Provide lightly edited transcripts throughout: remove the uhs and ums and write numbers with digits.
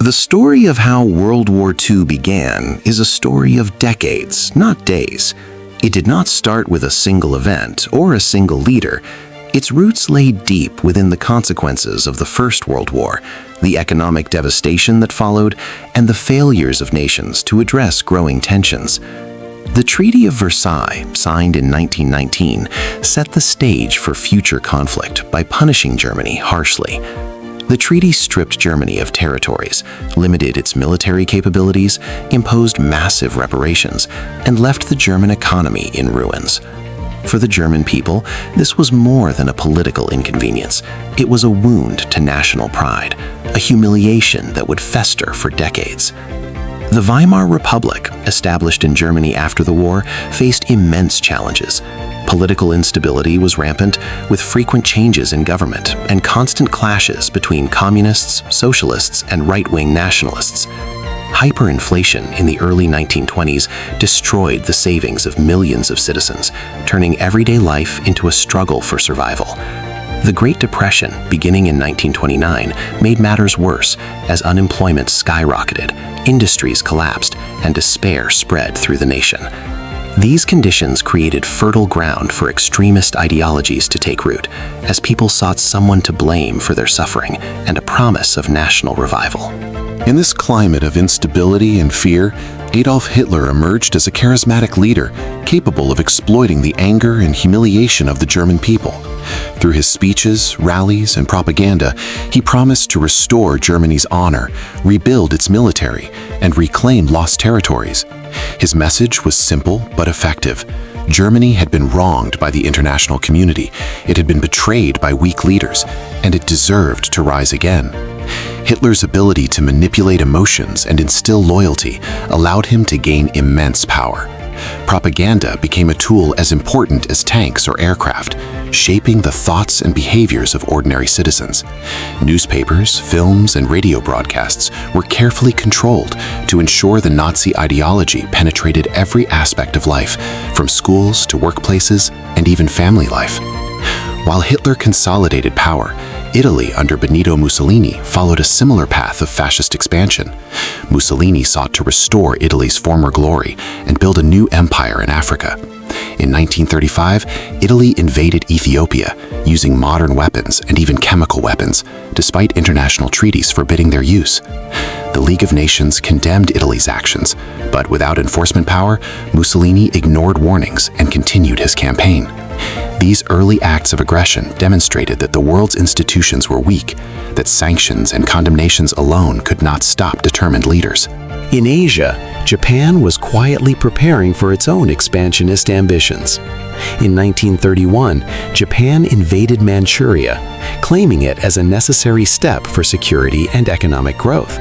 The story of how World War II began is a story of decades, not days. It did not start with a single event or a single leader. Its roots lay deep within the consequences of the First World War, the economic devastation that followed, and the failures of nations to address growing tensions. The Treaty of Versailles, signed in 1919, set the stage for future conflict by punishing Germany harshly. The treaty stripped Germany of territories, limited its military capabilities, imposed massive reparations, and left the German economy in ruins. For the German people, this was more than a political inconvenience. It was a wound to national pride, a humiliation that would fester for decades. The Weimar Republic, established in Germany after the war, faced immense challenges. Political instability was rampant, with frequent changes in government and constant clashes between communists, socialists, and right-wing nationalists. Hyperinflation in the early 1920s destroyed the savings of millions of citizens, turning everyday life into a struggle for survival. The Great Depression, beginning in 1929, made matters worse as unemployment skyrocketed, industries collapsed, and despair spread through the nation. These conditions created fertile ground for extremist ideologies to take root, as people sought someone to blame for their suffering and a promise of national revival. In this climate of instability and fear, Adolf Hitler emerged as a charismatic leader, capable of exploiting the anger and humiliation of the German people. Through his speeches, rallies, and propaganda, he promised to restore Germany's honor, rebuild its military, and reclaim lost territories. His message was simple but effective. Germany had been wronged by the international community, it had been betrayed by weak leaders, and it deserved to rise again. Hitler's ability to manipulate emotions and instill loyalty allowed him to gain immense power. Propaganda became a tool as important as tanks or aircraft, shaping the thoughts and behaviors of ordinary citizens. Newspapers, films, and radio broadcasts were carefully controlled to ensure the Nazi ideology penetrated every aspect of life, from schools to workplaces and even family life. While Hitler consolidated power, Italy under Benito Mussolini followed a similar path of fascist expansion. Mussolini sought to restore Italy's former glory and build a new empire in Africa. In 1935, Italy invaded Ethiopia, using modern weapons and even chemical weapons, despite international treaties forbidding their use. The League of Nations condemned Italy's actions, but without enforcement power, Mussolini ignored warnings and continued his campaign. These early acts of aggression demonstrated that the world's institutions were weak, that sanctions and condemnations alone could not stop determined leaders. In Asia, Japan was quietly preparing for its own expansionist ambitions. In 1931, Japan invaded Manchuria, claiming it as a necessary step for security and economic growth.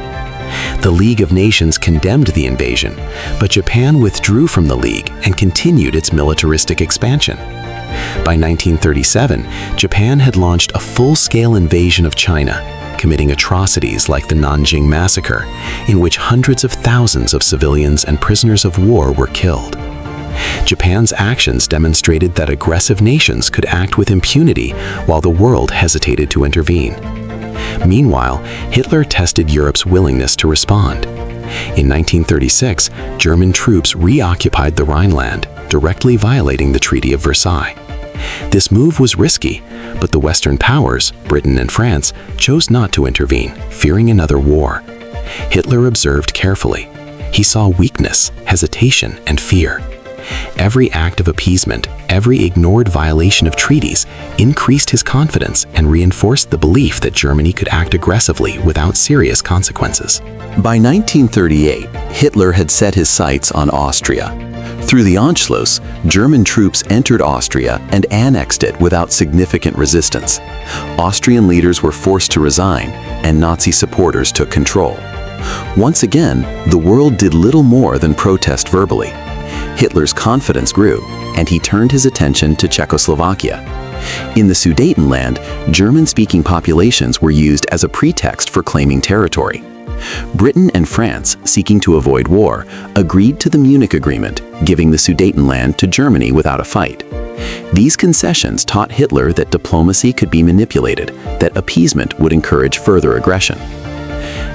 The League of Nations condemned the invasion, but Japan withdrew from the League and continued its militaristic expansion. By 1937, Japan had launched a full-scale invasion of China, committing atrocities like the Nanjing Massacre, in which hundreds of thousands of civilians and prisoners of war were killed. Japan's actions demonstrated that aggressive nations could act with impunity while the world hesitated to intervene. Meanwhile, Hitler tested Europe's willingness to respond. In 1936, German troops reoccupied the Rhineland, directly violating the Treaty of Versailles. This move was risky, but the Western powers, Britain and France, chose not to intervene, fearing another war. Hitler observed carefully. He saw weakness, hesitation, and fear. Every act of appeasement, every ignored violation of treaties, increased his confidence and reinforced the belief that Germany could act aggressively without serious consequences. By 1938, Hitler had set his sights on Austria. Through the Anschluss, German troops entered Austria and annexed it without significant resistance. Austrian leaders were forced to resign, and Nazi supporters took control. Once again, the world did little more than protest verbally. Hitler's confidence grew, and he turned his attention to Czechoslovakia. In the Sudetenland, German-speaking populations were used as a pretext for claiming territory. Britain and France, seeking to avoid war, agreed to the Munich Agreement, giving the Sudetenland to Germany without a fight. These concessions taught Hitler that diplomacy could be manipulated, that appeasement would encourage further aggression.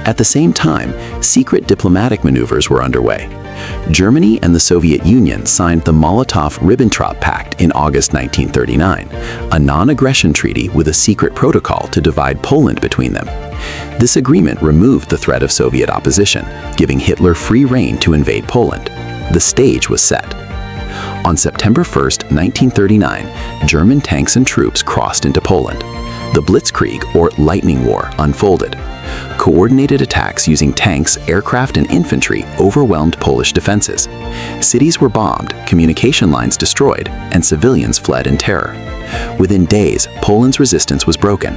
At the same time, secret diplomatic maneuvers were underway. Germany and the Soviet Union signed the Molotov-Ribbentrop Pact in August 1939, a non-aggression treaty with a secret protocol to divide Poland between them. This agreement removed the threat of Soviet opposition, giving Hitler free rein to invade Poland. The stage was set. On September 1, 1939, German tanks and troops crossed into Poland. The Blitzkrieg, or Lightning War, unfolded. Coordinated attacks using tanks, aircraft, and infantry overwhelmed Polish defenses. Cities were bombed, communication lines destroyed, and civilians fled in terror. Within days, Poland's resistance was broken.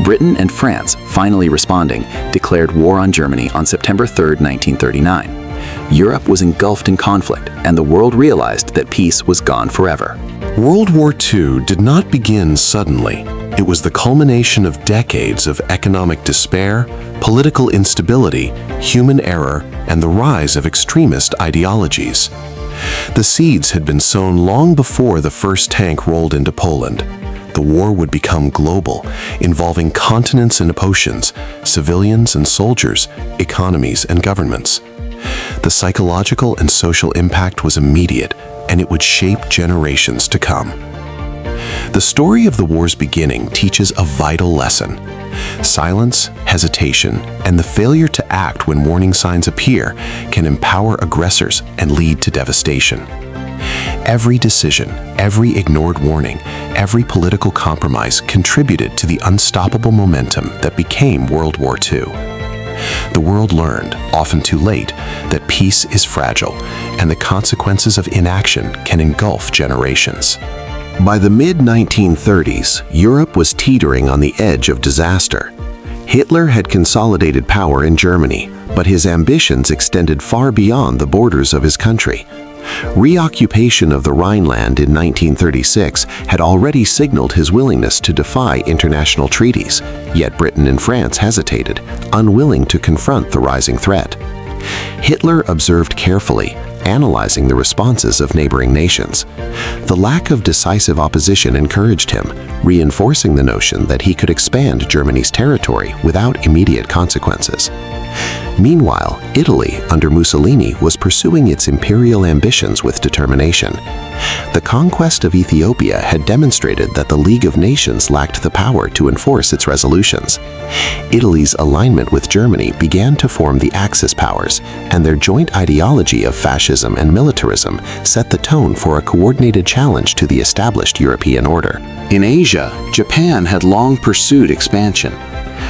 Britain and France, finally responding, declared war on Germany on September 3, 1939. Europe was engulfed in conflict, and the world realized that peace was gone forever. World War II did not begin suddenly. It was the culmination of decades of economic despair, political instability, human error, and the rise of extremist ideologies. The seeds had been sown long before the first tank rolled into Poland. The war would become global, involving continents and oceans, civilians and soldiers, economies and governments. The psychological and social impact was immediate, and it would shape generations to come. The story of the war's beginning teaches a vital lesson. Silence, hesitation, and the failure to act when warning signs appear can empower aggressors and lead to devastation. Every decision, every ignored warning, every political compromise contributed to the unstoppable momentum that became World War II. The world learned, often too late, that peace is fragile, and the consequences of inaction can engulf generations. By the mid-1930s, Europe was teetering on the edge of disaster. Hitler had consolidated power in Germany, but his ambitions extended far beyond the borders of his country. Reoccupation of the Rhineland in 1936 had already signaled his willingness to defy international treaties, yet Britain and France hesitated, unwilling to confront the rising threat. Hitler observed carefully, analyzing the responses of neighboring nations. The lack of decisive opposition encouraged him, reinforcing the notion that he could expand Germany's territory without immediate consequences. Meanwhile, Italy, under Mussolini, was pursuing its imperial ambitions with determination. The conquest of Ethiopia had demonstrated that the League of Nations lacked the power to enforce its resolutions. Italy's alignment with Germany began to form the Axis powers, and their joint ideology of fascism and militarism set the tone for a coordinated challenge to the established European order. In Asia, Japan had long pursued expansion.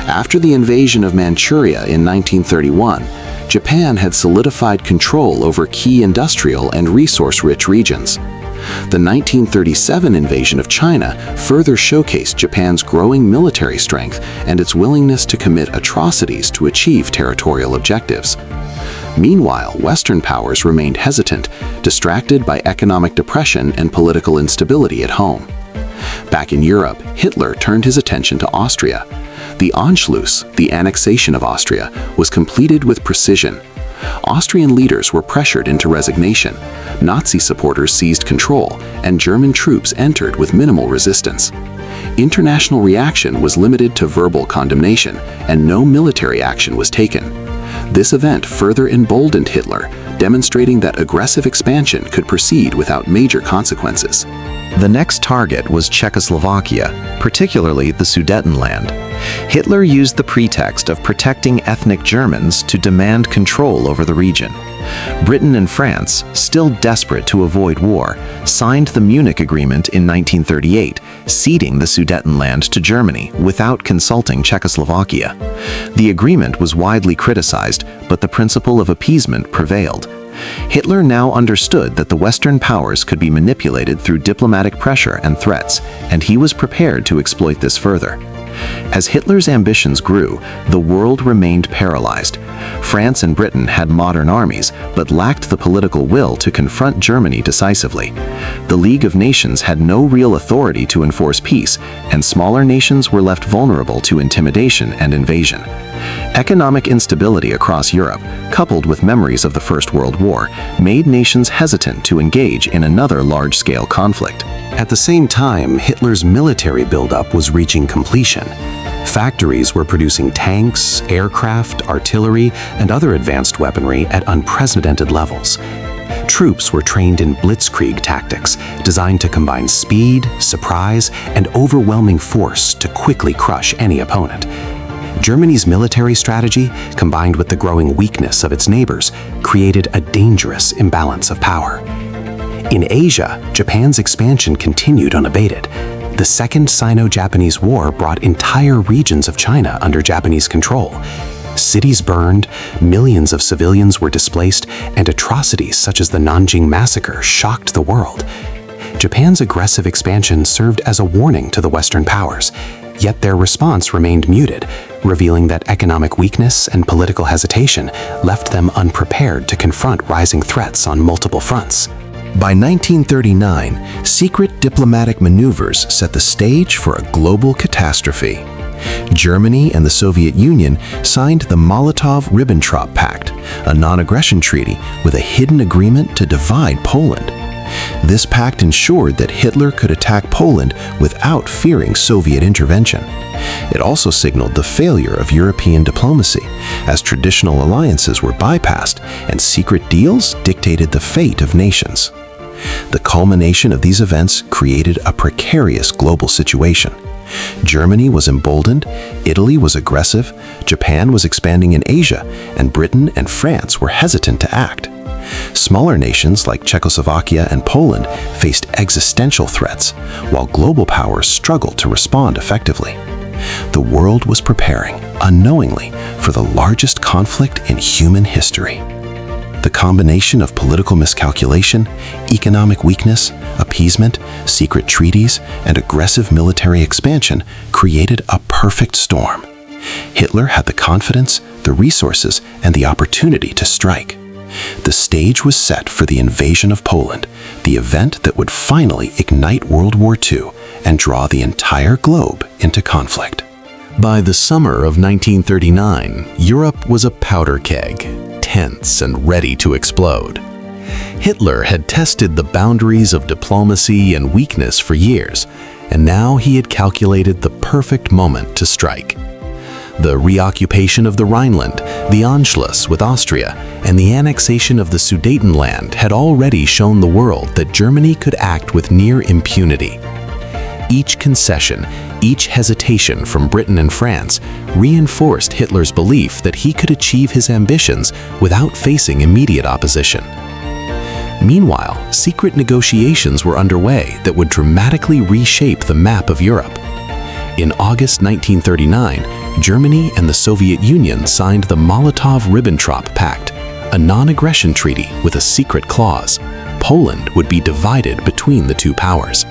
After the invasion of Manchuria in 1931, Japan had solidified control over key industrial and resource-rich regions. The 1937 invasion of China further showcased Japan's growing military strength and its willingness to commit atrocities to achieve territorial objectives. Meanwhile, Western powers remained hesitant, distracted by economic depression and political instability at home. Back in Europe, Hitler turned his attention to Austria. The Anschluss, the annexation of Austria, was completed with precision. Austrian leaders were pressured into resignation, Nazi supporters seized control, and German troops entered with minimal resistance. International reaction was limited to verbal condemnation, and no military action was taken. This event further emboldened Hitler, demonstrating that aggressive expansion could proceed without major consequences. The next target was Czechoslovakia, particularly the Sudetenland. Hitler used the pretext of protecting ethnic Germans to demand control over the region. Britain and France, still desperate to avoid war, signed the Munich Agreement in 1938, ceding the Sudetenland to Germany without consulting Czechoslovakia. The agreement was widely criticized, but the principle of appeasement prevailed. Hitler now understood that the Western powers could be manipulated through diplomatic pressure and threats, and he was prepared to exploit this further. As Hitler's ambitions grew, the world remained paralyzed. France and Britain had modern armies, but lacked the political will to confront Germany decisively. The League of Nations had no real authority to enforce peace, and smaller nations were left vulnerable to intimidation and invasion. Economic instability across Europe, coupled with memories of the First World War, made nations hesitant to engage in another large-scale conflict. At the same time, Hitler's military buildup was reaching completion. Factories were producing tanks, aircraft, artillery, and other advanced weaponry at unprecedented levels. Troops were trained in blitzkrieg tactics, designed to combine speed, surprise, and overwhelming force to quickly crush any opponent. Germany's military strategy, combined with the growing weakness of its neighbors, created a dangerous imbalance of power. In Asia, Japan's expansion continued unabated. The Second Sino-Japanese War brought entire regions of China under Japanese control. Cities burned, millions of civilians were displaced, and atrocities such as the Nanjing Massacre shocked the world. Japan's aggressive expansion served as a warning to the Western powers, yet their response remained muted, revealing that economic weakness and political hesitation left them unprepared to confront rising threats on multiple fronts. By 1939, secret diplomatic maneuvers set the stage for a global catastrophe. Germany and the Soviet Union signed the Molotov-Ribbentrop Pact, a non-aggression treaty with a hidden agreement to divide Poland. This pact ensured that Hitler could attack Poland without fearing Soviet intervention. It also signaled the failure of European diplomacy, as traditional alliances were bypassed and secret deals dictated the fate of nations. The culmination of these events created a precarious global situation. Germany was emboldened, Italy was aggressive, Japan was expanding in Asia, and Britain and France were hesitant to act. Smaller nations like Czechoslovakia and Poland faced existential threats, while global powers struggled to respond effectively. The world was preparing, unknowingly, for the largest conflict in human history. The combination of political miscalculation, economic weakness, appeasement, secret treaties, and aggressive military expansion created a perfect storm. Hitler had the confidence, the resources, and the opportunity to strike. The stage was set for the invasion of Poland, the event that would finally ignite World War II and draw the entire globe into conflict. By the summer of 1939, Europe was a powder keg, tense and ready to explode. Hitler had tested the boundaries of diplomacy and weakness for years, and now he had calculated the perfect moment to strike. The reoccupation of the Rhineland, the Anschluss with Austria, and the annexation of the Sudetenland had already shown the world that Germany could act with near impunity. Each concession, each hesitation from Britain and France reinforced Hitler's belief that he could achieve his ambitions without facing immediate opposition. Meanwhile, secret negotiations were underway that would dramatically reshape the map of Europe. In August 1939, Germany and the Soviet Union signed the Molotov-Ribbentrop Pact, a non-aggression treaty with a secret clause. Poland would be divided between the two powers.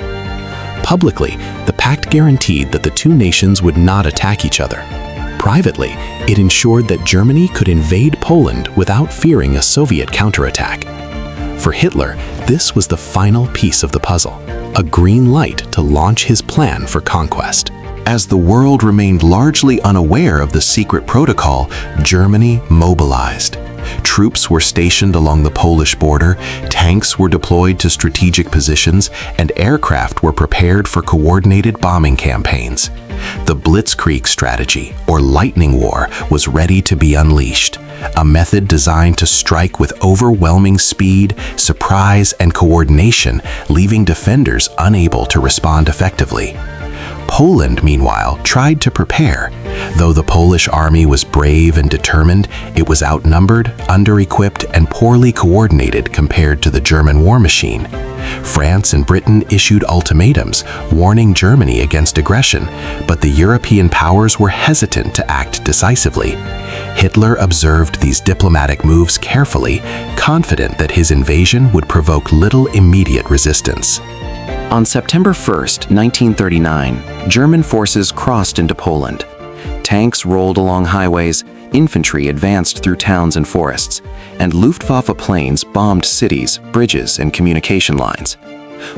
Publicly, the pact guaranteed that the two nations would not attack each other. Privately, it ensured that Germany could invade Poland without fearing a Soviet counterattack. For Hitler, this was the final piece of the puzzle, a green light to launch his plan for conquest. As the world remained largely unaware of the secret protocol, Germany mobilized. Troops were stationed along the Polish border, tanks were deployed to strategic positions, and aircraft were prepared for coordinated bombing campaigns. The Blitzkrieg strategy, or lightning war, was ready to be unleashed, a method designed to strike with overwhelming speed, surprise, and coordination, leaving defenders unable to respond effectively. Poland, meanwhile, tried to prepare. Though the Polish army was brave and determined, it was outnumbered, under-equipped, and poorly coordinated compared to the German war machine. France and Britain issued ultimatums, warning Germany against aggression, but the European powers were hesitant to act decisively. Hitler observed these diplomatic moves carefully, confident that his invasion would provoke little immediate resistance. On September 1, 1939, German forces crossed into Poland. Tanks rolled along highways, infantry advanced through towns and forests, and Luftwaffe planes bombed cities, bridges, and communication lines.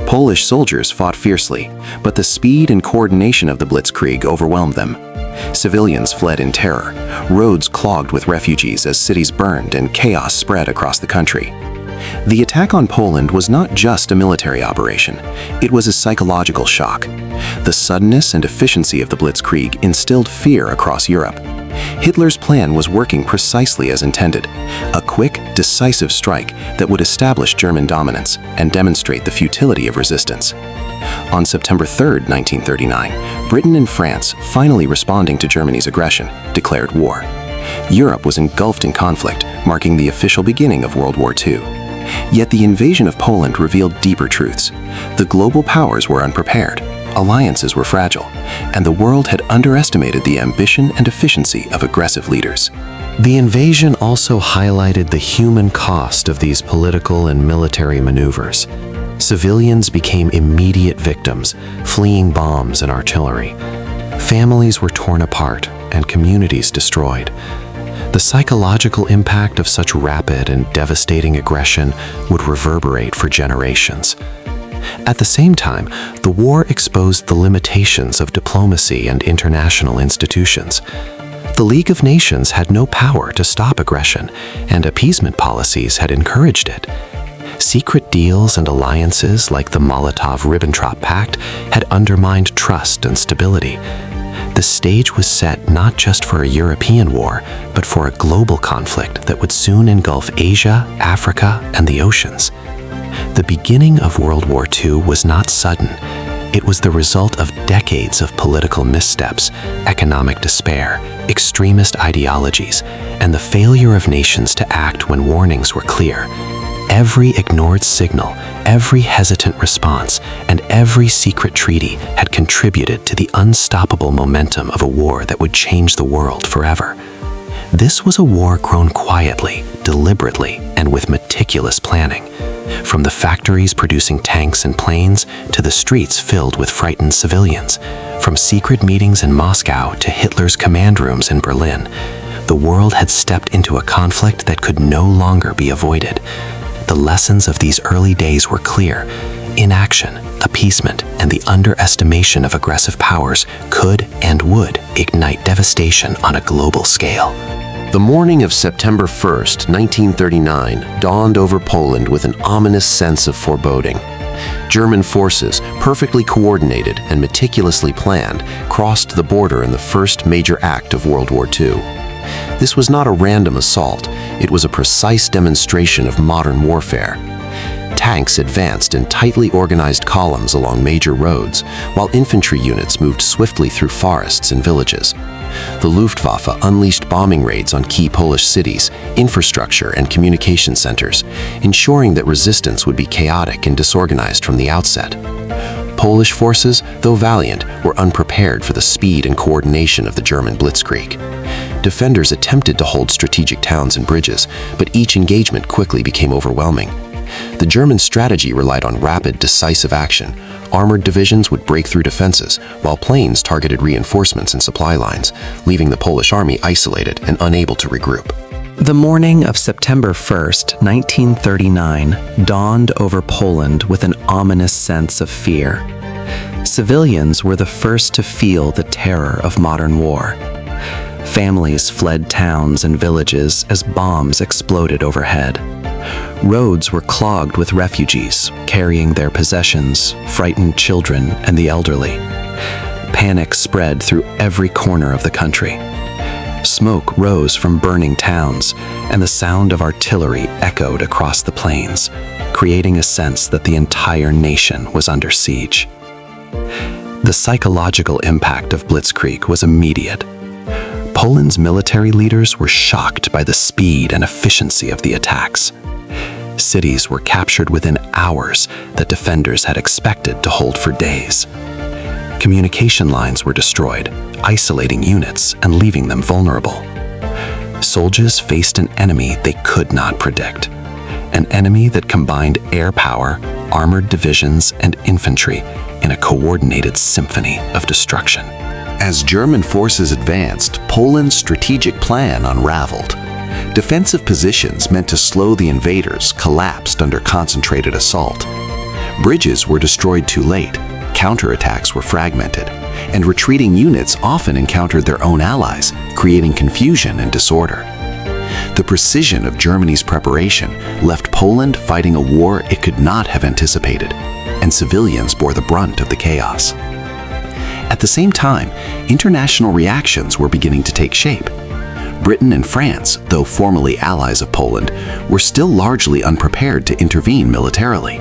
Polish soldiers fought fiercely, but the speed and coordination of the Blitzkrieg overwhelmed them. Civilians fled in terror, roads clogged with refugees as cities burned and chaos spread across the country. The attack on Poland was not just a military operation, it was a psychological shock. The suddenness and efficiency of the Blitzkrieg instilled fear across Europe. Hitler's plan was working precisely as intended, a quick, decisive strike that would establish German dominance and demonstrate the futility of resistance. On September 3, 1939, Britain and France, finally responding to Germany's aggression, declared war. Europe was engulfed in conflict, marking the official beginning of World War II. Yet the invasion of Poland revealed deeper truths. The global powers were unprepared, alliances were fragile, and the world had underestimated the ambition and efficiency of aggressive leaders. The invasion also highlighted the human cost of these political and military maneuvers. Civilians became immediate victims, fleeing bombs and artillery. Families were torn apart and communities destroyed. The psychological impact of such rapid and devastating aggression would reverberate for generations. At the same time, the war exposed the limitations of diplomacy and international institutions. The League of Nations had no power to stop aggression, and appeasement policies had encouraged it. Secret deals and alliances like the Molotov-Ribbentrop Pact had undermined trust and stability. The stage was set not just for a European war, but for a global conflict that would soon engulf Asia, Africa, and the oceans. The beginning of World War II was not sudden. It was the result of decades of political missteps, economic despair, extremist ideologies, and the failure of nations to act when warnings were clear. Every ignored signal, every hesitant response, and every secret treaty had contributed to the unstoppable momentum of a war that would change the world forever. This was a war grown quietly, deliberately, and with meticulous planning. From the factories producing tanks and planes to the streets filled with frightened civilians, from secret meetings in Moscow to Hitler's command rooms in Berlin, the world had stepped into a conflict that could no longer be avoided. The lessons of these early days were clear. Inaction, appeasement, and the underestimation of aggressive powers could and would ignite devastation on a global scale. The morning of September 1st, 1939, dawned over Poland with an ominous sense of foreboding. German forces, perfectly coordinated and meticulously planned, crossed the border in the first major act of World War II. This was not a random assault, it was a precise demonstration of modern warfare. Tanks advanced in tightly organized columns along major roads, while infantry units moved swiftly through forests and villages. The Luftwaffe unleashed bombing raids on key Polish cities, infrastructure, and communication centers, ensuring that resistance would be chaotic and disorganized from the outset. Polish forces, though valiant, were unprepared for the speed and coordination of the German blitzkrieg. Defenders attempted to hold strategic towns and bridges, but each engagement quickly became overwhelming. The German strategy relied on rapid, decisive action. Armored divisions would break through defenses, while planes targeted reinforcements and supply lines, leaving the Polish army isolated and unable to regroup. The morning of September 1st, 1939, dawned over Poland with an ominous sense of fear. Civilians were the first to feel the terror of modern war. Families fled towns and villages as bombs exploded overhead. Roads were clogged with refugees, carrying their possessions, frightened children, and the elderly. Panic spread through every corner of the country. Smoke rose from burning towns, and the sound of artillery echoed across the plains, creating a sense that the entire nation was under siege. The psychological impact of Blitzkrieg was immediate. Poland's military leaders were shocked by the speed and efficiency of the attacks. Cities were captured within hours that defenders had expected to hold for days. Communication lines were destroyed, isolating units and leaving them vulnerable. Soldiers faced an enemy they could not predict, an enemy that combined air power, armored divisions, and infantry in a coordinated symphony of destruction. As German forces advanced, Poland's strategic plan unraveled. Defensive positions meant to slow the invaders collapsed under concentrated assault. Bridges were destroyed too late, counterattacks were fragmented, and retreating units often encountered their own allies, creating confusion and disorder. The precision of Germany's preparation left Poland fighting a war it could not have anticipated, and civilians bore the brunt of the chaos. At the same time, international reactions were beginning to take shape. Britain and France, though formally allies of Poland, were still largely unprepared to intervene militarily.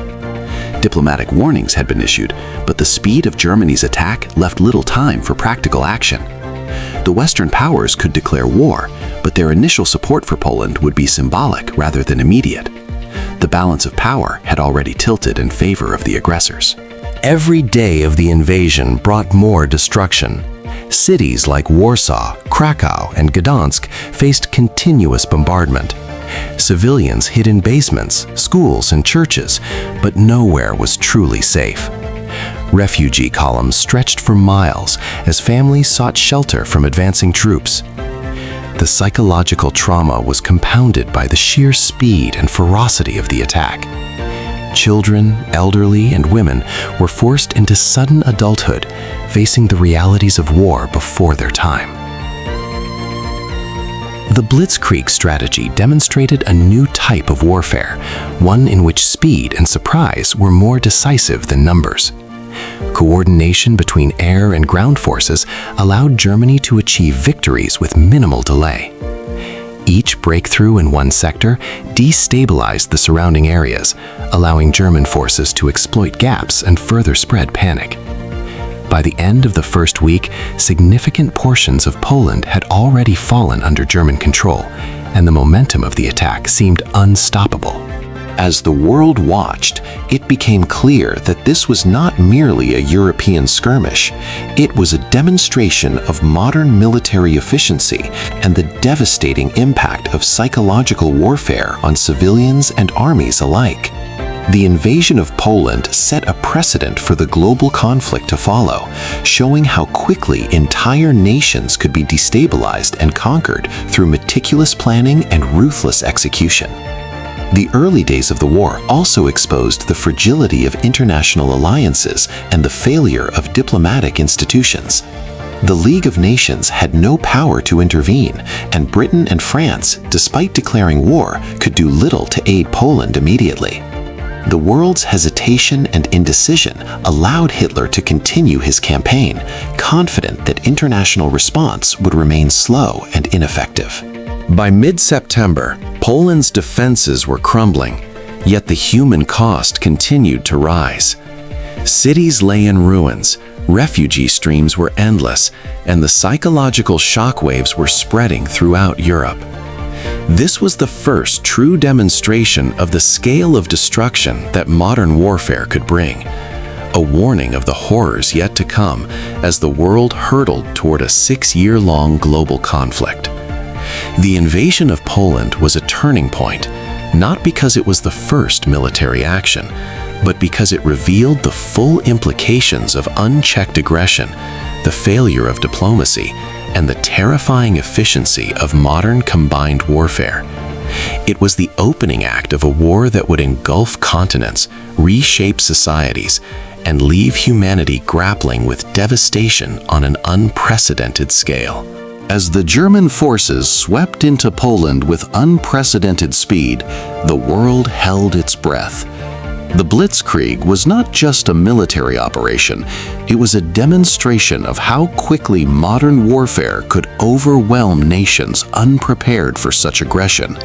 Diplomatic warnings had been issued, but the speed of Germany's attack left little time for practical action. The Western powers could declare war, but their initial support for Poland would be symbolic rather than immediate. The balance of power had already tilted in favor of the aggressors. Every day of the invasion brought more destruction. Cities like Warsaw, Krakow, and Gdansk faced continuous bombardment. Civilians hid in basements, schools, and churches, but nowhere was truly safe. Refugee columns stretched for miles as families sought shelter from advancing troops. The psychological trauma was compounded by the sheer speed and ferocity of the attack. Children, elderly, and women were forced into sudden adulthood, facing the realities of war before their time. The Blitzkrieg strategy demonstrated a new type of warfare, one in which speed and surprise were more decisive than numbers. Coordination between air and ground forces allowed Germany to achieve victories with minimal delay. Each breakthrough in one sector destabilized the surrounding areas, allowing German forces to exploit gaps and further spread panic. By the end of the first week, significant portions of Poland had already fallen under German control, and the momentum of the attack seemed unstoppable. As the world watched, it became clear that this was not merely a European skirmish. It was a demonstration of modern military efficiency and the devastating impact of psychological warfare on civilians and armies alike. The invasion of Poland set a precedent for the global conflict to follow, showing how quickly entire nations could be destabilized and conquered through meticulous planning and ruthless execution. The early days of the war also exposed the fragility of international alliances and the failure of diplomatic institutions. The League of Nations had no power to intervene, and Britain and France, despite declaring war, could do little to aid Poland immediately. The world's hesitation and indecision allowed Hitler to continue his campaign, confident that international response would remain slow and ineffective. By mid-September, Poland's defenses were crumbling, yet the human cost continued to rise. Cities lay in ruins, refugee streams were endless, and the psychological shockwaves were spreading throughout Europe. This was the first true demonstration of the scale of destruction that modern warfare could bring, a warning of the horrors yet to come as the world hurtled toward a 6-year-long global conflict. The invasion of Poland was a turning point, not because it was the first military action, but because it revealed the full implications of unchecked aggression, the failure of diplomacy, and the terrifying efficiency of modern combined warfare. It was the opening act of a war that would engulf continents, reshape societies, and leave humanity grappling with devastation on an unprecedented scale. As the German forces swept into Poland with unprecedented speed, the world held its breath. The Blitzkrieg was not just a military operation, it was a demonstration of how quickly modern warfare could overwhelm nations unprepared for such aggression.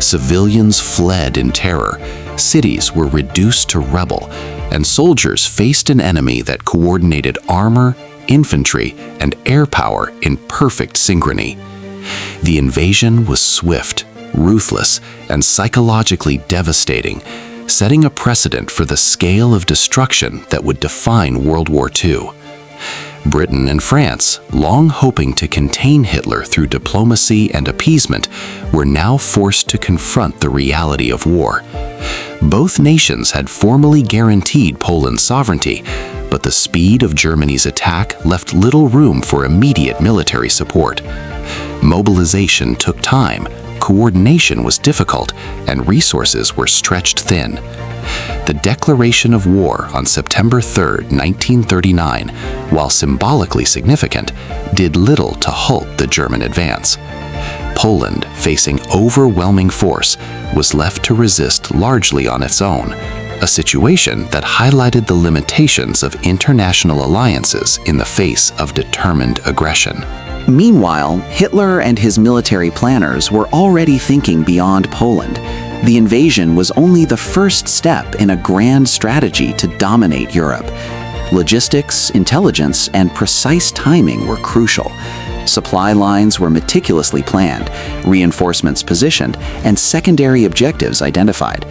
Civilians fled in terror, cities were reduced to rubble, and soldiers faced an enemy that coordinated armor, infantry, and air power in perfect synchrony. The invasion was swift, ruthless, and psychologically devastating, setting a precedent for the scale of destruction that would define World War II. Britain and France, long hoping to contain Hitler through diplomacy and appeasement, were now forced to confront the reality of war. Both nations had formally guaranteed Poland's sovereignty, but the speed of Germany's attack left little room for immediate military support. Mobilization took time, coordination was difficult, and resources were stretched thin. The declaration of war on September 3, 1939, while symbolically significant, did little to halt the German advance. Poland, facing overwhelming force, was left to resist largely on its own, a situation that highlighted the limitations of international alliances in the face of determined aggression. Meanwhile, Hitler and his military planners were already thinking beyond Poland. The invasion was only the first step in a grand strategy to dominate Europe. Logistics, intelligence, and precise timing were crucial. Supply lines were meticulously planned, reinforcements positioned, and secondary objectives identified.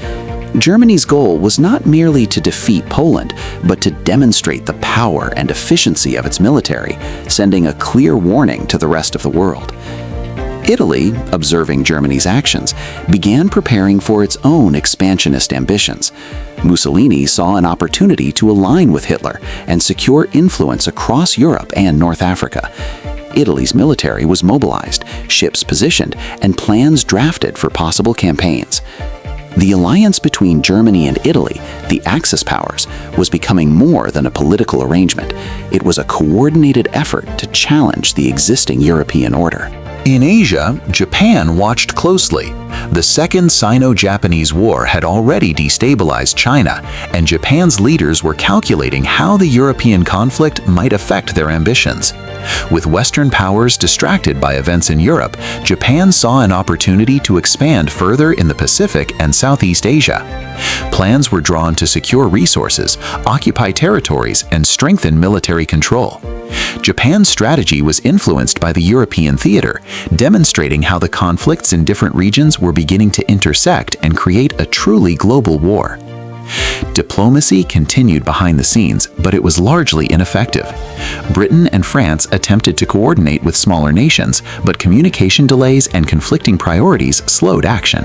Germany's goal was not merely to defeat Poland, but to demonstrate the power and efficiency of its military, sending a clear warning to the rest of the world. Italy, observing Germany's actions, began preparing for its own expansionist ambitions. Mussolini saw an opportunity to align with Hitler and secure influence across Europe and North Africa. Italy's military was mobilized, ships positioned, and plans drafted for possible campaigns. The alliance between Germany and Italy, the Axis powers, was becoming more than a political arrangement. It was a coordinated effort to challenge the existing European order. In Asia, Japan watched closely. The Second Sino-Japanese War had already destabilized China, and Japan's leaders were calculating how the European conflict might affect their ambitions. With Western powers distracted by events in Europe, Japan saw an opportunity to expand further in the Pacific and Southeast Asia. Plans were drawn to secure resources, occupy territories, and strengthen military control. Japan's strategy was influenced by the European theater, demonstrating how the conflicts in different regions were beginning to intersect and create a truly global war. Diplomacy continued behind the scenes, but it was largely ineffective. Britain and France attempted to coordinate with smaller nations, but communication delays and conflicting priorities slowed action.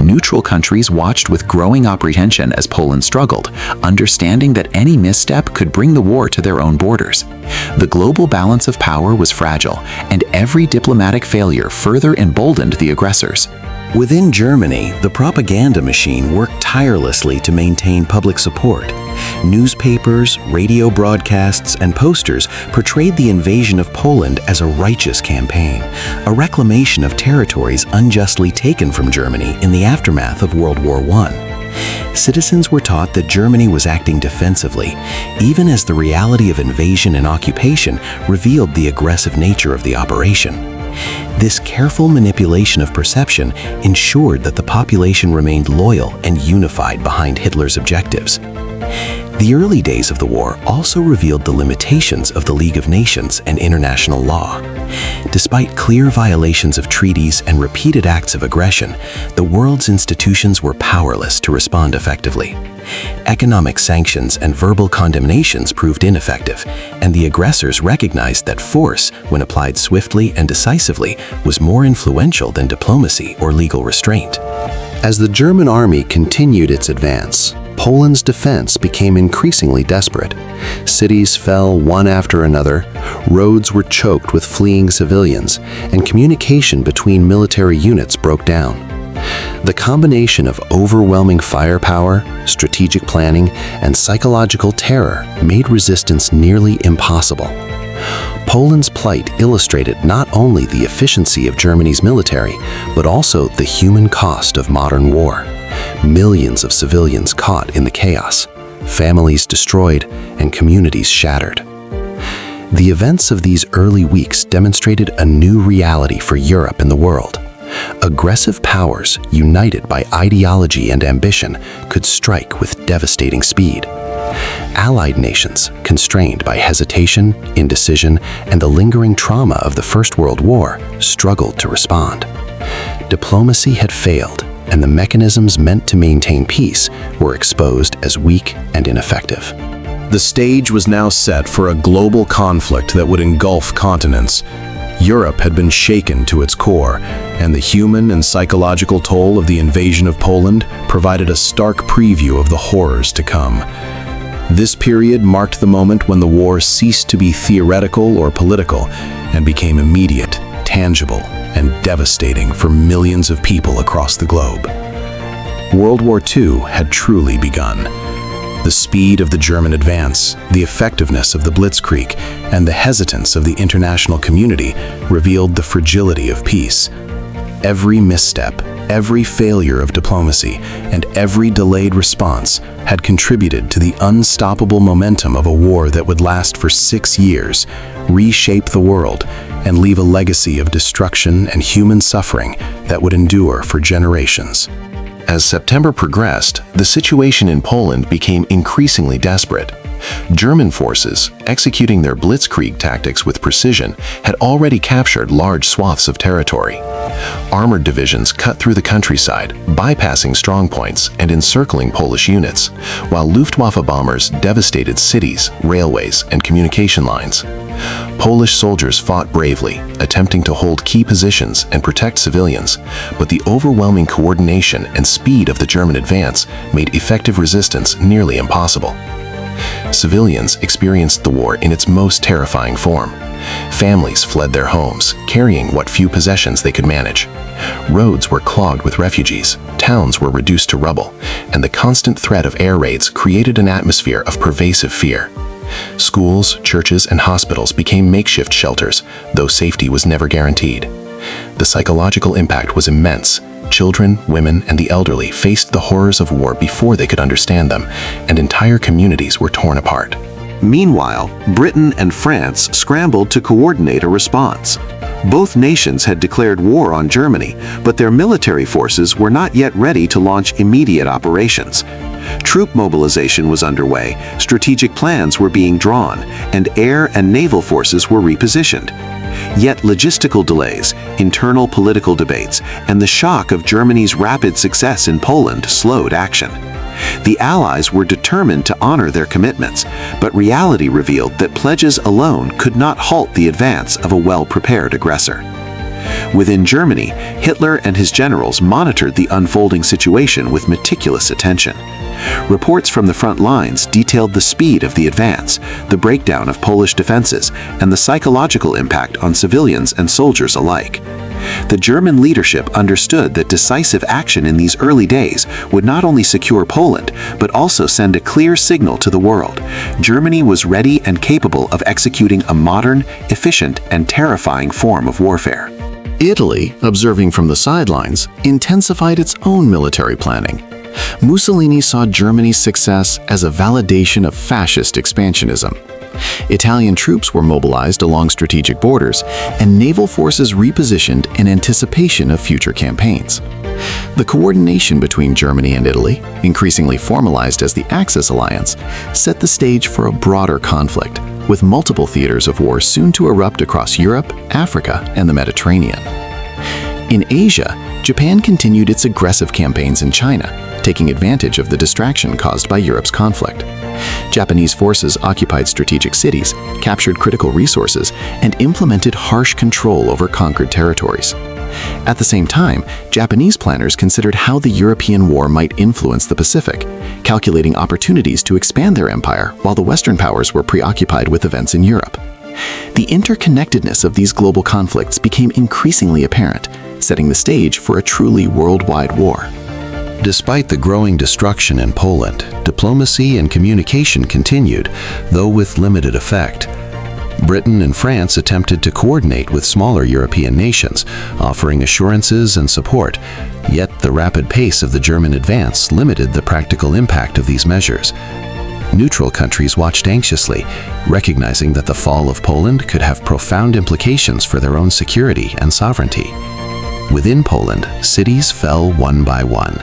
Neutral countries watched with growing apprehension as Poland struggled, understanding that any misstep could bring the war to their own borders. The global balance of power was fragile, and every diplomatic failure further emboldened the aggressors. Within Germany, the propaganda machine worked tirelessly to maintain public support. Newspapers, radio broadcasts, and posters portrayed the invasion of Poland as a righteous campaign, a reclamation of territories unjustly taken from Germany in the aftermath of World War I. Citizens were taught that Germany was acting defensively, even as the reality of invasion and occupation revealed the aggressive nature of the operation. This careful manipulation of perception ensured that the population remained loyal and unified behind Hitler's objectives. The early days of the war also revealed the limitations of the League of Nations and international law. Despite clear violations of treaties and repeated acts of aggression, the world's institutions were powerless to respond effectively. Economic sanctions and verbal condemnations proved ineffective, and the aggressors recognized that force, when applied swiftly and decisively, was more influential than diplomacy or legal restraint. As the German army continued its advance, Poland's defense became increasingly desperate. Cities fell one after another, roads were choked with fleeing civilians, and communication between military units broke down. The combination of overwhelming firepower, strategic planning, and psychological terror made resistance nearly impossible. Poland's plight illustrated not only the efficiency of Germany's military, but also the human cost of modern war. Millions of civilians caught in the chaos, families destroyed, and communities shattered. The events of these early weeks demonstrated a new reality for Europe and the world. Aggressive powers, united by ideology and ambition, could strike with devastating speed. Allied nations, constrained by hesitation, indecision, and the lingering trauma of the First World War, struggled to respond. Diplomacy had failed, and the mechanisms meant to maintain peace were exposed as weak and ineffective. The stage was now set for a global conflict that would engulf continents. Europe had been shaken to its core, and the human and psychological toll of the invasion of Poland provided a stark preview of the horrors to come. This period marked the moment when the war ceased to be theoretical or political and became immediate, tangible, and devastating for millions of people across the globe. World War II had truly begun. The speed of the German advance, the effectiveness of the Blitzkrieg, and the hesitance of the international community revealed the fragility of peace. Every misstep, every failure of diplomacy, and every delayed response had contributed to the unstoppable momentum of a war that would last for 6 years, reshape the world, and leave a legacy of destruction and human suffering that would endure for generations. As September progressed, the situation in Poland became increasingly desperate. German forces, executing their blitzkrieg tactics with precision, had already captured large swaths of territory. Armored divisions cut through the countryside, bypassing strongpoints and encircling Polish units, while Luftwaffe bombers devastated cities, railways, and communication lines. Polish soldiers fought bravely, attempting to hold key positions and protect civilians, but the overwhelming coordination and speed of the German advance made effective resistance nearly impossible. Civilians experienced the war in its most terrifying form. Families fled their homes, carrying what few possessions they could manage. Roads were clogged with refugees, towns were reduced to rubble, and the constant threat of air raids created an atmosphere of pervasive fear. Schools, churches, and hospitals became makeshift shelters, though safety was never guaranteed. The psychological impact was immense. Children, women, and the elderly faced the horrors of war before they could understand them, and entire communities were torn apart. Meanwhile, Britain and France scrambled to coordinate a response. Both nations had declared war on Germany, but their military forces were not yet ready to launch immediate operations. Troop mobilization was underway, strategic plans were being drawn, and air and naval forces were repositioned. Yet logistical delays, internal political debates, and the shock of Germany's rapid success in Poland slowed action. The Allies were determined to honor their commitments, but reality revealed that pledges alone could not halt the advance of a well-prepared aggressor. Within Germany, Hitler and his generals monitored the unfolding situation with meticulous attention. Reports from the front lines detailed the speed of the advance, the breakdown of Polish defenses, and the psychological impact on civilians and soldiers alike. The German leadership understood that decisive action in these early days would not only secure Poland, but also send a clear signal to the world. Germany was ready and capable of executing a modern, efficient, and terrifying form of warfare. Italy, observing from the sidelines, intensified its own military planning. Mussolini saw Germany's success as a validation of fascist expansionism. Italian troops were mobilized along strategic borders, and naval forces repositioned in anticipation of future campaigns. The coordination between Germany and Italy, increasingly formalized as the Axis alliance, set the stage for a broader conflict, with multiple theaters of war soon to erupt across Europe, Africa, and the Mediterranean. In Asia, Japan continued its aggressive campaigns in China, taking advantage of the distraction caused by Europe's conflict. Japanese forces occupied strategic cities, captured critical resources, and implemented harsh control over conquered territories. At the same time, Japanese planners considered how the European war might influence the Pacific, calculating opportunities to expand their empire while the Western powers were preoccupied with events in Europe. The interconnectedness of these global conflicts became increasingly apparent, setting the stage for a truly worldwide war. Despite the growing destruction in Poland, diplomacy and communication continued, though with limited effect. Britain and France attempted to coordinate with smaller European nations, offering assurances and support, yet the rapid pace of the German advance limited the practical impact of these measures. Neutral countries watched anxiously, recognizing that the fall of Poland could have profound implications for their own security and sovereignty. Within Poland, cities fell one by one.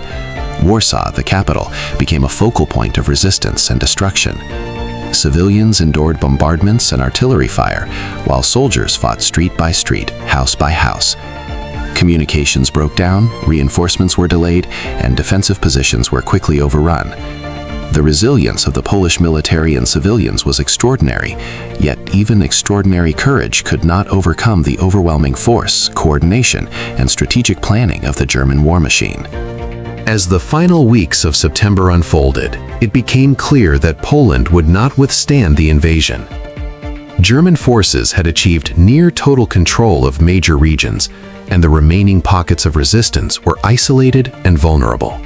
Warsaw, the capital, became a focal point of resistance and destruction. Civilians endured bombardments and artillery fire, while soldiers fought street by street, house by house. Communications broke down, reinforcements were delayed, and defensive positions were quickly overrun. The resilience of the Polish military and civilians was extraordinary, yet even extraordinary courage could not overcome the overwhelming force, coordination, and strategic planning of the German war machine. As the final weeks of September unfolded, it became clear that Poland would not withstand the invasion. German forces had achieved near total control of major regions, and the remaining pockets of resistance were isolated and vulnerable.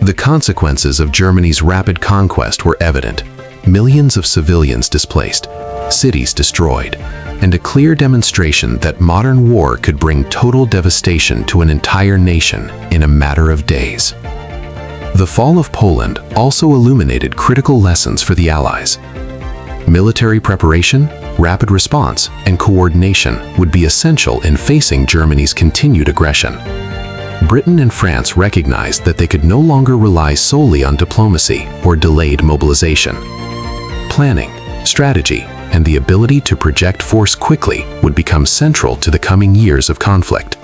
The consequences of Germany's rapid conquest were evident: millions of civilians displaced, cities destroyed, and a clear demonstration that modern war could bring total devastation to an entire nation in a matter of days. The fall of Poland also illuminated critical lessons for the Allies. Military preparation, rapid response, and coordination would be essential in facing Germany's continued aggression. Britain and France recognized that they could no longer rely solely on diplomacy or delayed mobilization. Planning, strategy, and the ability to project force quickly would become central to the coming years of conflict.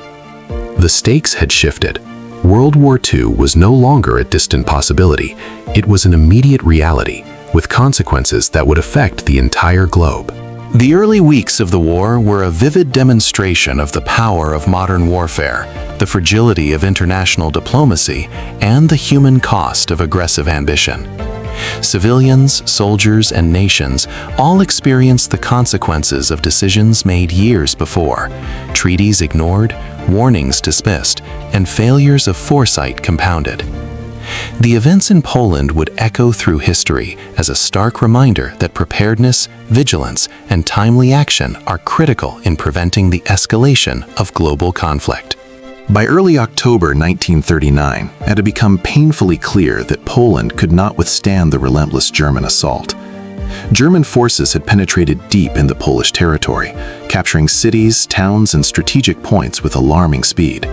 The stakes had shifted. World War II was no longer a distant possibility. It was an immediate reality, with consequences that would affect the entire globe. The early weeks of the war were a vivid demonstration of the power of modern warfare, the fragility of international diplomacy, and the human cost of aggressive ambition. Civilians, soldiers, and nations all experienced the consequences of decisions made years before, treaties ignored, warnings dismissed, and failures of foresight compounded. The events in Poland would echo through history as a stark reminder that preparedness, vigilance, and timely action are critical in preventing the escalation of global conflict. By early October 1939, it had become painfully clear that Poland could not withstand the relentless German assault. German forces had penetrated deep into Polish territory, capturing cities, towns, and strategic points with alarming speed.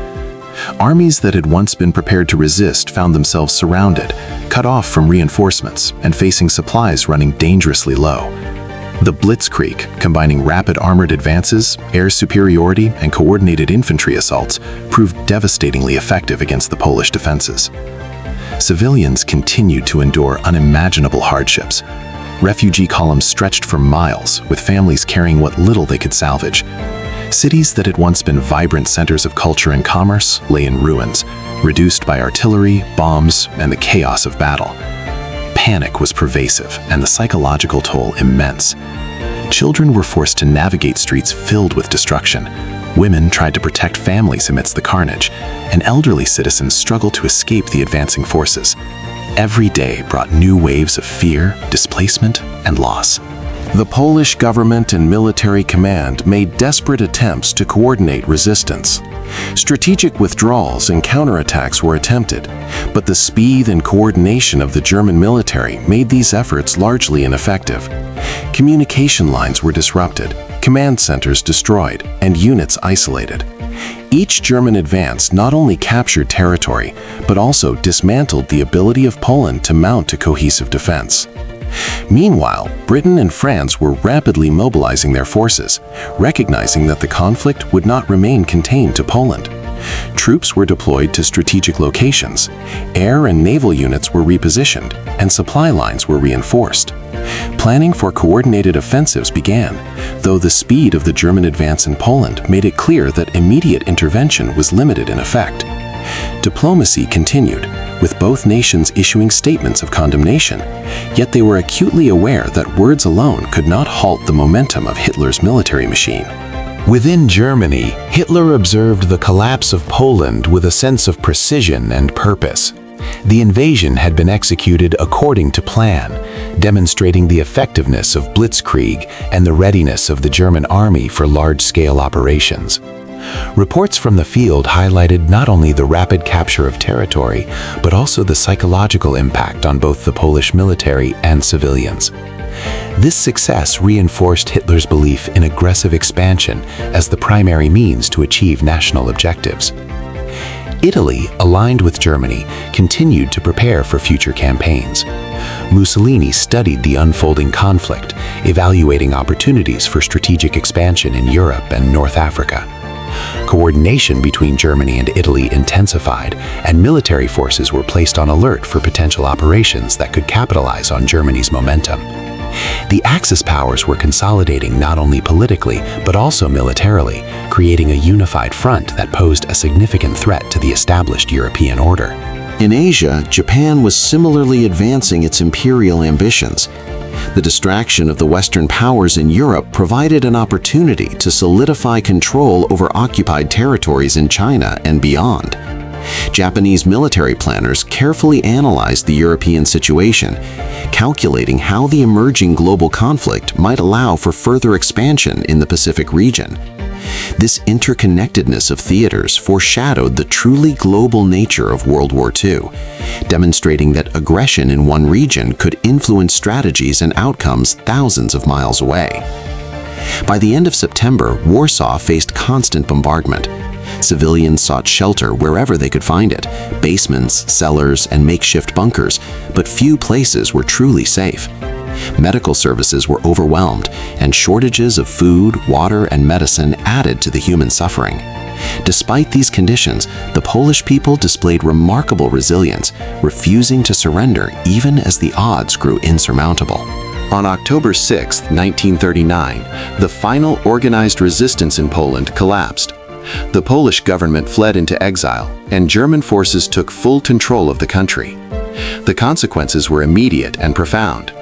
Armies that had once been prepared to resist found themselves surrounded, cut off from reinforcements, and facing supplies running dangerously low. The Blitzkrieg, combining rapid armored advances, air superiority, and coordinated infantry assaults, proved devastatingly effective against the Polish defenses. Civilians continued to endure unimaginable hardships. Refugee columns stretched for miles, with families carrying what little they could salvage. Cities that had once been vibrant centers of culture and commerce lay in ruins, reduced by artillery, bombs, and the chaos of battle. Panic was pervasive, and the psychological toll immense. Children were forced to navigate streets filled with destruction. Women tried to protect families amidst the carnage, and elderly citizens struggled to escape the advancing forces. Every day brought new waves of fear, displacement, and loss. The Polish government and military command made desperate attempts to coordinate resistance. Strategic withdrawals and counterattacks were attempted, but the speed and coordination of the German military made these efforts largely ineffective. Communication lines were disrupted, command centers destroyed, and units isolated. Each German advance not only captured territory, but also dismantled the ability of Poland to mount a cohesive defense. Meanwhile, Britain and France were rapidly mobilizing their forces, recognizing that the conflict would not remain contained to Poland. Troops were deployed to strategic locations, air and naval units were repositioned, and supply lines were reinforced. Planning for coordinated offensives began, though the speed of the German advance in Poland made it clear that immediate intervention was limited in effect. Diplomacy continued, with both nations issuing statements of condemnation, yet they were acutely aware that words alone could not halt the momentum of Hitler's military machine. Within Germany, Hitler observed the collapse of Poland with a sense of precision and purpose. The invasion had been executed according to plan, demonstrating the effectiveness of Blitzkrieg and the readiness of the German army for large-scale operations. Reports from the field highlighted not only the rapid capture of territory, but also the psychological impact on both the Polish military and civilians. This success reinforced Hitler's belief in aggressive expansion as the primary means to achieve national objectives. Italy, aligned with Germany, continued to prepare for future campaigns. Mussolini studied the unfolding conflict, evaluating opportunities for strategic expansion in Europe and North Africa. Coordination between Germany and Italy intensified, and military forces were placed on alert for potential operations that could capitalize on Germany's momentum. The Axis powers were consolidating not only politically, but also militarily, creating a unified front that posed a significant threat to the established European order. In Asia, Japan was similarly advancing its imperial ambitions. The distraction of the Western powers in Europe provided an opportunity to solidify control over occupied territories in China and beyond. Japanese military planners carefully analyzed the European situation, calculating how the emerging global conflict might allow for further expansion in the Pacific region. This interconnectedness of theaters foreshadowed the truly global nature of World War II, demonstrating that aggression in one region could influence strategies and outcomes thousands of miles away. By the end of September, Warsaw faced constant bombardment. Civilians sought shelter wherever they could find it, basements, cellars, and makeshift bunkers, but few places were truly safe. Medical services were overwhelmed, and shortages of food, water, and medicine added to the human suffering. Despite these conditions, the Polish people displayed remarkable resilience, refusing to surrender even as the odds grew insurmountable. On October 6, 1939, the final organized resistance in Poland collapsed. The Polish government fled into exile, and German forces took full control of the country. The consequences were immediate and profound.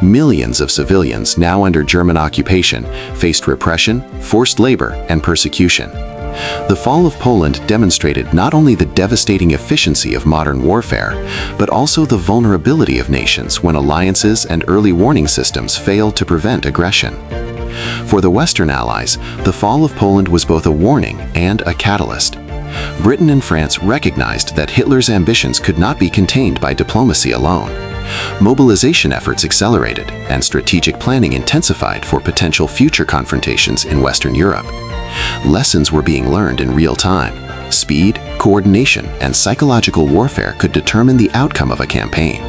Millions of civilians now under German occupation faced repression, forced labor, and persecution. The fall of Poland demonstrated not only the devastating efficiency of modern warfare, but also the vulnerability of nations when alliances and early warning systems failed to prevent aggression. For the Western Allies, the fall of Poland was both a warning and a catalyst. Britain and France recognized that Hitler's ambitions could not be contained by diplomacy alone. Mobilization efforts accelerated, and strategic planning intensified for potential future confrontations in Western Europe. Lessons were being learned in real time. Speed, coordination, and psychological warfare could determine the outcome of a campaign,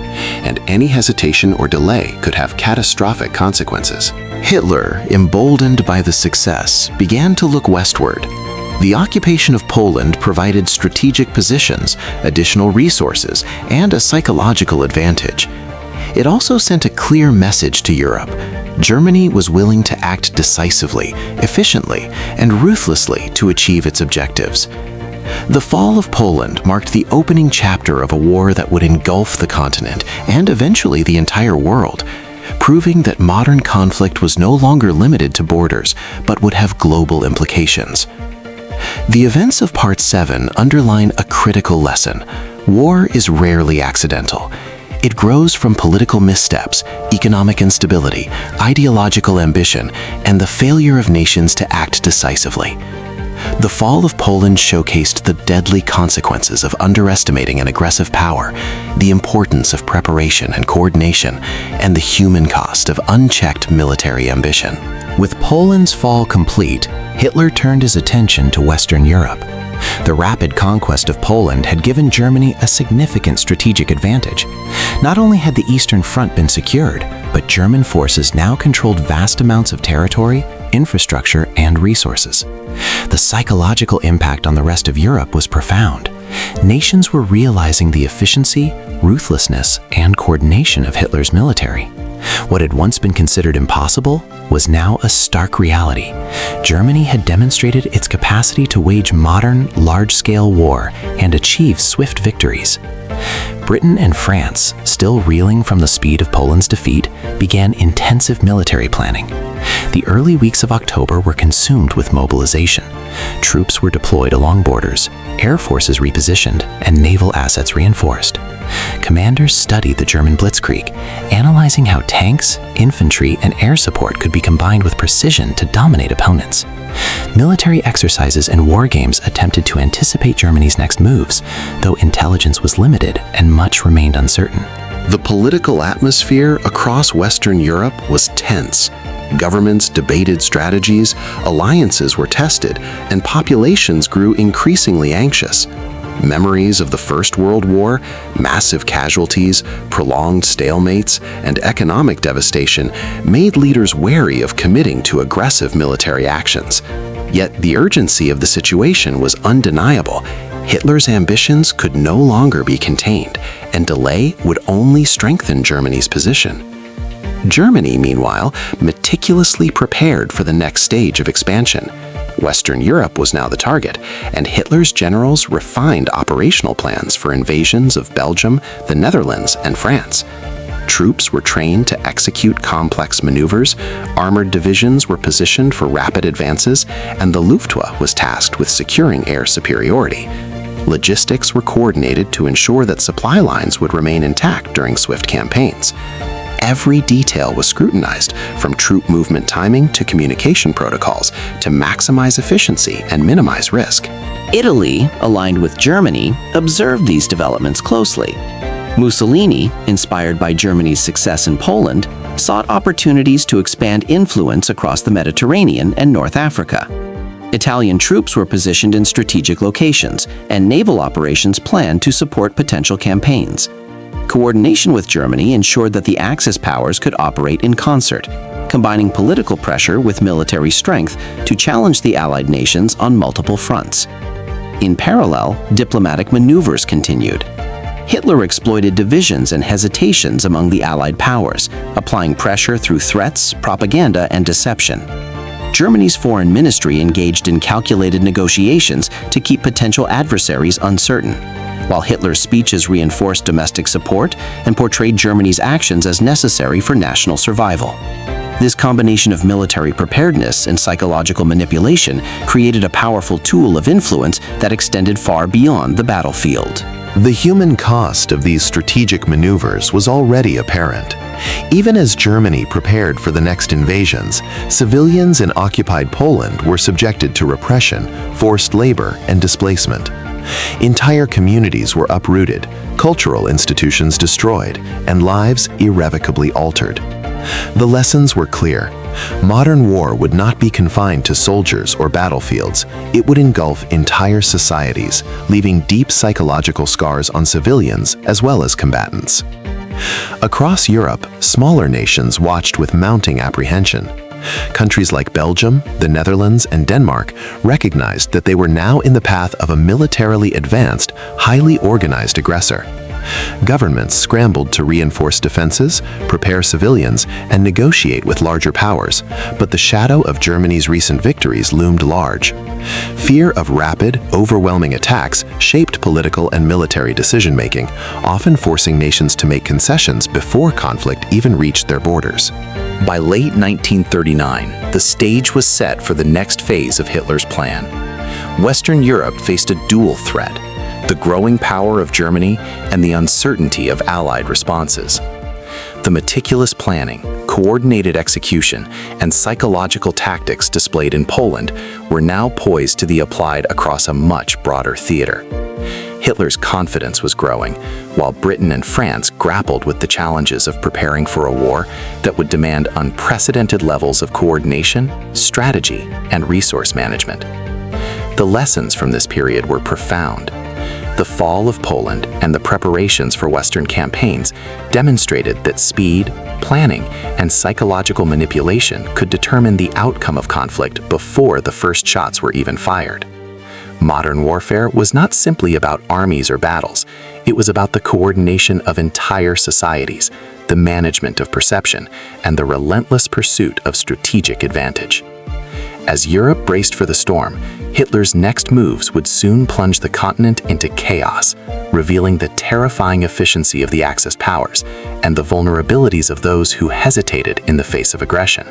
and any hesitation or delay could have catastrophic consequences. Hitler, emboldened by the success, began to look westward. The occupation of Poland provided strategic positions, additional resources, and a psychological advantage. It also sent a clear message to Europe. Germany was willing to act decisively, efficiently, and ruthlessly to achieve its objectives. The fall of Poland marked the opening chapter of a war that would engulf the continent and eventually the entire world, proving that modern conflict was no longer limited to borders, but would have global implications. The events of Part 7 underline a critical lesson. War is rarely accidental. It grows from political missteps, economic instability, ideological ambition, and the failure of nations to act decisively. The fall of Poland showcased the deadly consequences of underestimating an aggressive power, the importance of preparation and coordination, and the human cost of unchecked military ambition. With Poland's fall complete, Hitler turned his attention to Western Europe. The rapid conquest of Poland had given Germany a significant strategic advantage. Not only had the Eastern Front been secured, but German forces now controlled vast amounts of territory, infrastructure, and resources. The psychological impact on the rest of Europe was profound. Nations were realizing the efficiency, ruthlessness, and coordination of Hitler's military. What had once been considered impossible was now a stark reality. Germany had demonstrated its capacity to wage modern, large-scale war and achieve swift victories. Britain and France, still reeling from the speed of Poland's defeat, began intensive military planning. The early weeks of October were consumed with mobilization. Troops were deployed along borders, air forces repositioned, and naval assets reinforced. Commanders studied the German blitzkrieg, analyzing how tanks, infantry, and air support could be combined with precision to dominate opponents. Military exercises and war games attempted to anticipate Germany's next moves, though intelligence was limited and much remained uncertain. The political atmosphere across Western Europe was tense. Governments debated strategies, alliances were tested, and populations grew increasingly anxious. Memories of the First World War, massive casualties, prolonged stalemates, and economic devastation made leaders wary of committing to aggressive military actions. Yet the urgency of the situation was undeniable. Hitler's ambitions could no longer be contained, and delay would only strengthen Germany's position. Germany, meanwhile, meticulously prepared for the next stage of expansion. Western Europe was now the target, and Hitler's generals refined operational plans for invasions of Belgium, the Netherlands, and France. Troops were trained to execute complex maneuvers, armored divisions were positioned for rapid advances, and the Luftwaffe was tasked with securing air superiority. Logistics were coordinated to ensure that supply lines would remain intact during swift campaigns. Every detail was scrutinized, from troop movement timing to communication protocols, to maximize efficiency and minimize risk. Italy, aligned with Germany, observed these developments closely. Mussolini, inspired by Germany's success in Poland, sought opportunities to expand influence across the Mediterranean and North Africa. Italian troops were positioned in strategic locations, and naval operations planned to support potential campaigns. Coordination with Germany ensured that the Axis powers could operate in concert, combining political pressure with military strength to challenge the Allied nations on multiple fronts. In parallel, diplomatic maneuvers continued. Hitler exploited divisions and hesitations among the Allied powers, applying pressure through threats, propaganda, and deception. Germany's foreign ministry engaged in calculated negotiations to keep potential adversaries uncertain, while Hitler's speeches reinforced domestic support and portrayed Germany's actions as necessary for national survival. This combination of military preparedness and psychological manipulation created a powerful tool of influence that extended far beyond the battlefield. The human cost of these strategic maneuvers was already apparent. Even as Germany prepared for the next invasions, civilians in occupied Poland were subjected to repression, forced labor, and displacement. Entire communities were uprooted, cultural institutions destroyed, and lives irrevocably altered. The lessons were clear. Modern war would not be confined to soldiers or battlefields. It would engulf entire societies, leaving deep psychological scars on civilians as well as combatants. Across Europe, smaller nations watched with mounting apprehension. Countries like Belgium, the Netherlands, and Denmark recognized that they were now in the path of a militarily advanced, highly organized aggressor. Governments scrambled to reinforce defenses, prepare civilians, and negotiate with larger powers, but the shadow of Germany's recent victories loomed large. Fear of rapid, overwhelming attacks shaped political and military decision-making, often forcing nations to make concessions before conflict even reached their borders. By late 1939, the stage was set for the next phase of Hitler's plan. Western Europe faced a dual threat: the growing power of Germany and the uncertainty of Allied responses. The meticulous planning, coordinated execution, and psychological tactics displayed in Poland were now poised to be applied across a much broader theater. Hitler's confidence was growing, while Britain and France grappled with the challenges of preparing for a war that would demand unprecedented levels of coordination, strategy, and resource management. The lessons from this period were profound. The fall of Poland and the preparations for Western campaigns demonstrated that speed, planning, and psychological manipulation could determine the outcome of conflict before the first shots were even fired. Modern warfare was not simply about armies or battles. It was about the coordination of entire societies, the management of perception, and the relentless pursuit of strategic advantage. As Europe braced for the storm, Hitler's next moves would soon plunge the continent into chaos, revealing the terrifying efficiency of the Axis powers and the vulnerabilities of those who hesitated in the face of aggression.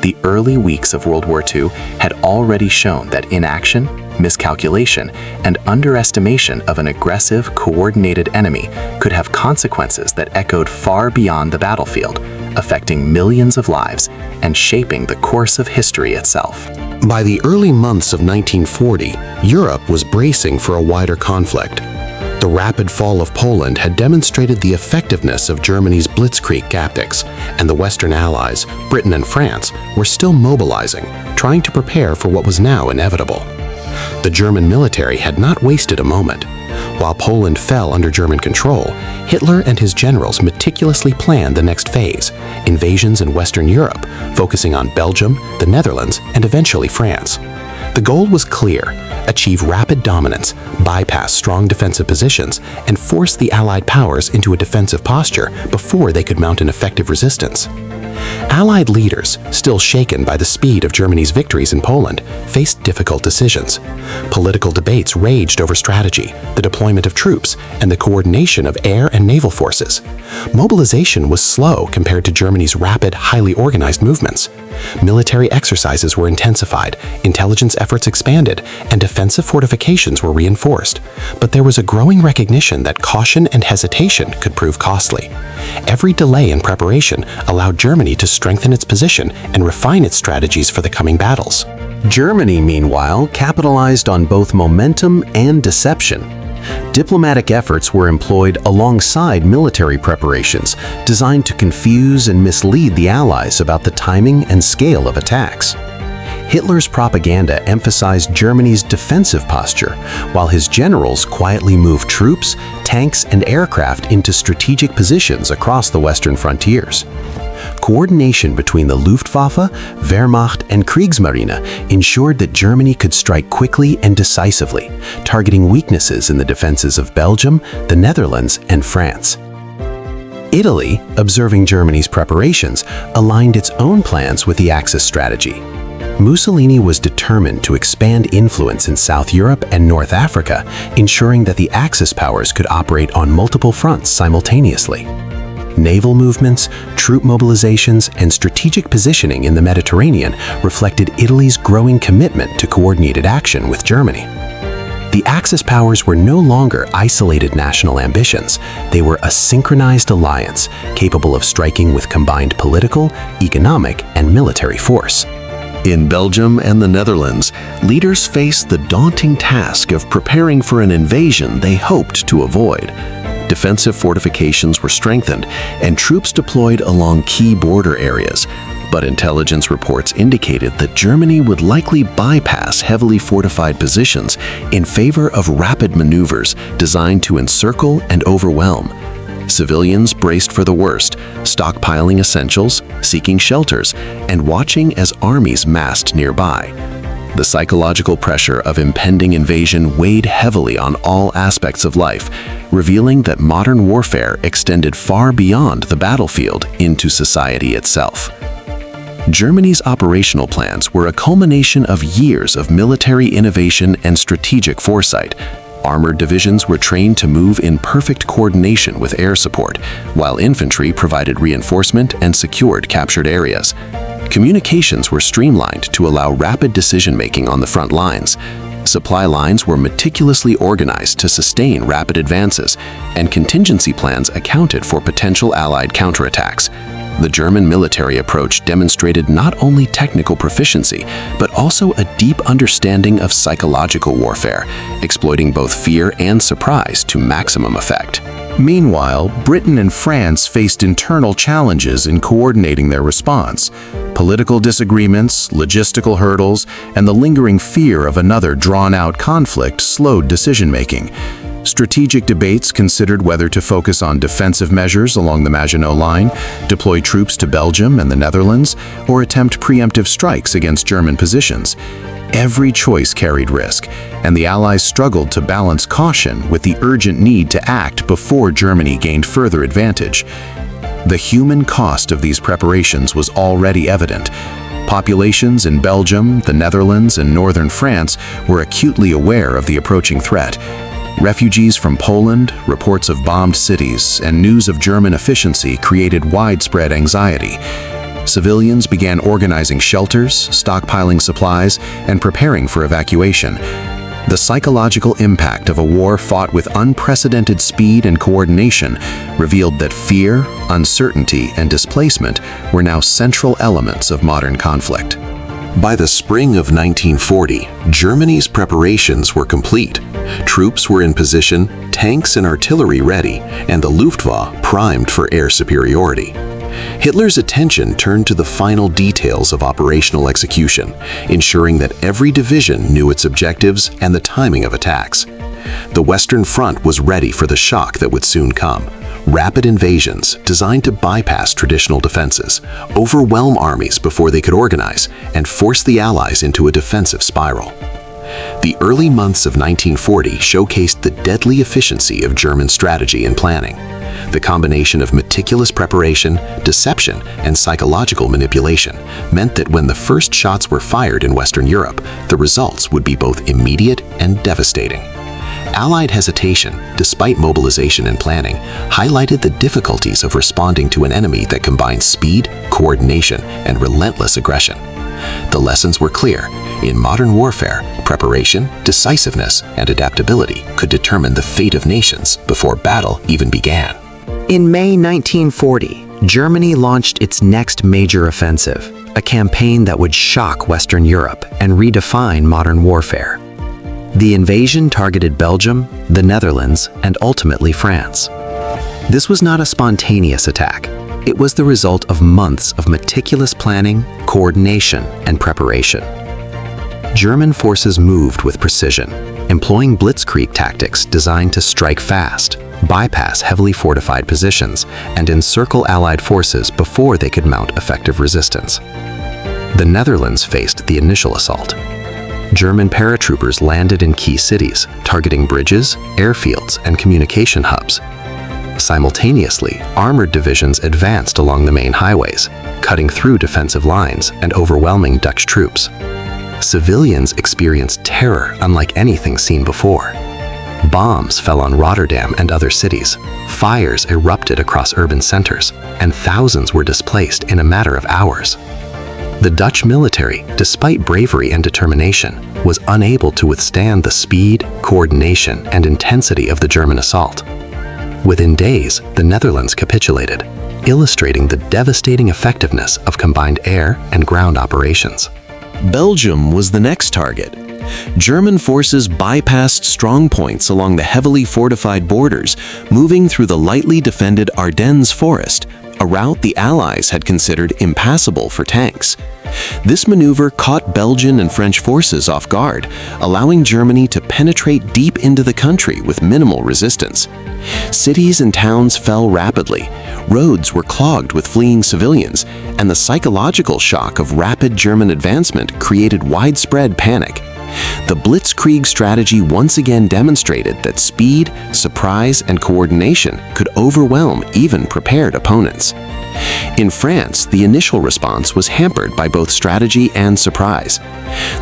The early weeks of World War II had already shown that inaction, miscalculation, and underestimation of an aggressive, coordinated enemy could have consequences that echoed far beyond the battlefield, affecting millions of lives and shaping the course of history itself. By the early months of 1940, Europe was bracing for a wider conflict. The rapid fall of Poland had demonstrated the effectiveness of Germany's blitzkrieg tactics, and the Western allies, Britain and France, were still mobilizing, trying to prepare for what was now inevitable. The German military had not wasted a moment. While Poland fell under German control, Hitler and his generals meticulously planned the next phase, invasions in Western Europe, focusing on Belgium, the Netherlands, and eventually France. The goal was clear: achieve rapid dominance, bypass strong defensive positions, and force the Allied powers into a defensive posture before they could mount an effective resistance. Allied leaders, still shaken by the speed of Germany's victories in Poland, faced difficult decisions. Political debates raged over strategy, the deployment of troops, and the coordination of air and naval forces. Mobilization was slow compared to Germany's rapid, highly organized movements. Military exercises were intensified, intelligence efforts expanded, and defensive fortifications were reinforced. But there was a growing recognition that caution and hesitation could prove costly. Every delay in preparation allowed Germany to strengthen its position and refine its strategies for the coming battles. Germany, meanwhile, capitalized on both momentum and deception. Diplomatic efforts were employed alongside military preparations, designed to confuse and mislead the Allies about the timing and scale of attacks. Hitler's propaganda emphasized Germany's defensive posture, while his generals quietly moved troops, tanks, and aircraft into strategic positions across the western frontiers. Coordination between the Luftwaffe, Wehrmacht, and Kriegsmarine ensured that Germany could strike quickly and decisively, targeting weaknesses in the defenses of Belgium, the Netherlands, and France. Italy, observing Germany's preparations, aligned its own plans with the Axis strategy. Mussolini was determined to expand influence in South Europe and North Africa, ensuring that the Axis powers could operate on multiple fronts simultaneously. Naval movements, troop mobilizations, and strategic positioning in the Mediterranean reflected Italy's growing commitment to coordinated action with Germany. The Axis powers were no longer isolated national ambitions. They were a synchronized alliance capable of striking with combined political, economic, and military force. In Belgium and the Netherlands, leaders faced the daunting task of preparing for an invasion they hoped to avoid. Defensive fortifications were strengthened and troops deployed along key border areas, but intelligence reports indicated that Germany would likely bypass heavily fortified positions in favor of rapid maneuvers designed to encircle and overwhelm. Civilians braced for the worst, stockpiling essentials, seeking shelters, and watching as armies massed nearby. The psychological pressure of impending invasion weighed heavily on all aspects of life, revealing that modern warfare extended far beyond the battlefield into society itself. Germany's operational plans were a culmination of years of military innovation and strategic foresight. Armored divisions were trained to move in perfect coordination with air support, while infantry provided reinforcement and secured captured areas. Communications were streamlined to allow rapid decision-making on the front lines. Supply lines were meticulously organized to sustain rapid advances, and contingency plans accounted for potential Allied counterattacks. The German military approach demonstrated not only technical proficiency, but also a deep understanding of psychological warfare, exploiting both fear and surprise to maximum effect. Meanwhile, Britain and France faced internal challenges in coordinating their response. Political disagreements, logistical hurdles, and the lingering fear of another drawn-out conflict slowed decision-making. Strategic debates considered whether to focus on defensive measures along the Maginot Line, deploy troops to Belgium and the Netherlands, or attempt preemptive strikes against German positions. Every choice carried risk, and the Allies struggled to balance caution with the urgent need to act before Germany gained further advantage. The human cost of these preparations was already evident. Populations in Belgium, the Netherlands, and northern France were acutely aware of the approaching threat. Refugees from Poland, reports of bombed cities, and news of German efficiency created widespread anxiety. Civilians began organizing shelters, stockpiling supplies, and preparing for evacuation. The psychological impact of a war fought with unprecedented speed and coordination revealed that fear, uncertainty, and displacement were now central elements of modern conflict. By the spring of 1940, Germany's preparations were complete. Troops were in position, tanks and artillery ready, and the Luftwaffe primed for air superiority. Hitler's attention turned to the final details of operational execution, ensuring that every division knew its objectives and the timing of attacks. The Western Front was ready for the shock that would soon come. Rapid invasions designed to bypass traditional defenses, overwhelm armies before they could organize, and force the Allies into a defensive spiral. The early months of 1940 showcased the deadly efficiency of German strategy and planning. The combination of meticulous preparation, deception, and psychological manipulation meant that when the first shots were fired in Western Europe, the results would be both immediate and devastating. Allied hesitation, despite mobilization and planning, highlighted the difficulties of responding to an enemy that combined speed, coordination, and relentless aggression. The lessons were clear. In modern warfare, preparation, decisiveness, and adaptability could determine the fate of nations before battle even began. In May 1940, Germany launched its next major offensive, a campaign that would shock Western Europe and redefine modern warfare. The invasion targeted Belgium, the Netherlands, and ultimately France. This was not a spontaneous attack. It was the result of months of meticulous planning, coordination, and preparation. German forces moved with precision, employing blitzkrieg tactics designed to strike fast, bypass heavily fortified positions, and encircle Allied forces before they could mount effective resistance. The Netherlands faced the initial assault. German paratroopers landed in key cities, targeting bridges, airfields, and communication hubs. Simultaneously, armored divisions advanced along the main highways, cutting through defensive lines and overwhelming Dutch troops. Civilians experienced terror unlike anything seen before. Bombs fell on Rotterdam and other cities, fires erupted across urban centers, and thousands were displaced in a matter of hours. The Dutch military, despite bravery and determination, was unable to withstand the speed, coordination, and intensity of the German assault. Within days, the Netherlands capitulated, illustrating the devastating effectiveness of combined air and ground operations. Belgium was the next target. German forces bypassed strong points along the heavily fortified borders, moving through the lightly defended Ardennes forest, a route the Allies had considered impassable for tanks. This maneuver caught Belgian and French forces off guard, allowing Germany to penetrate deep into the country with minimal resistance. Cities and towns fell rapidly, roads were clogged with fleeing civilians, and the psychological shock of rapid German advancement created widespread panic. The blitzkrieg strategy once again demonstrated that speed, surprise, and coordination could overwhelm even prepared opponents. In France, the initial response was hampered by both strategy and surprise.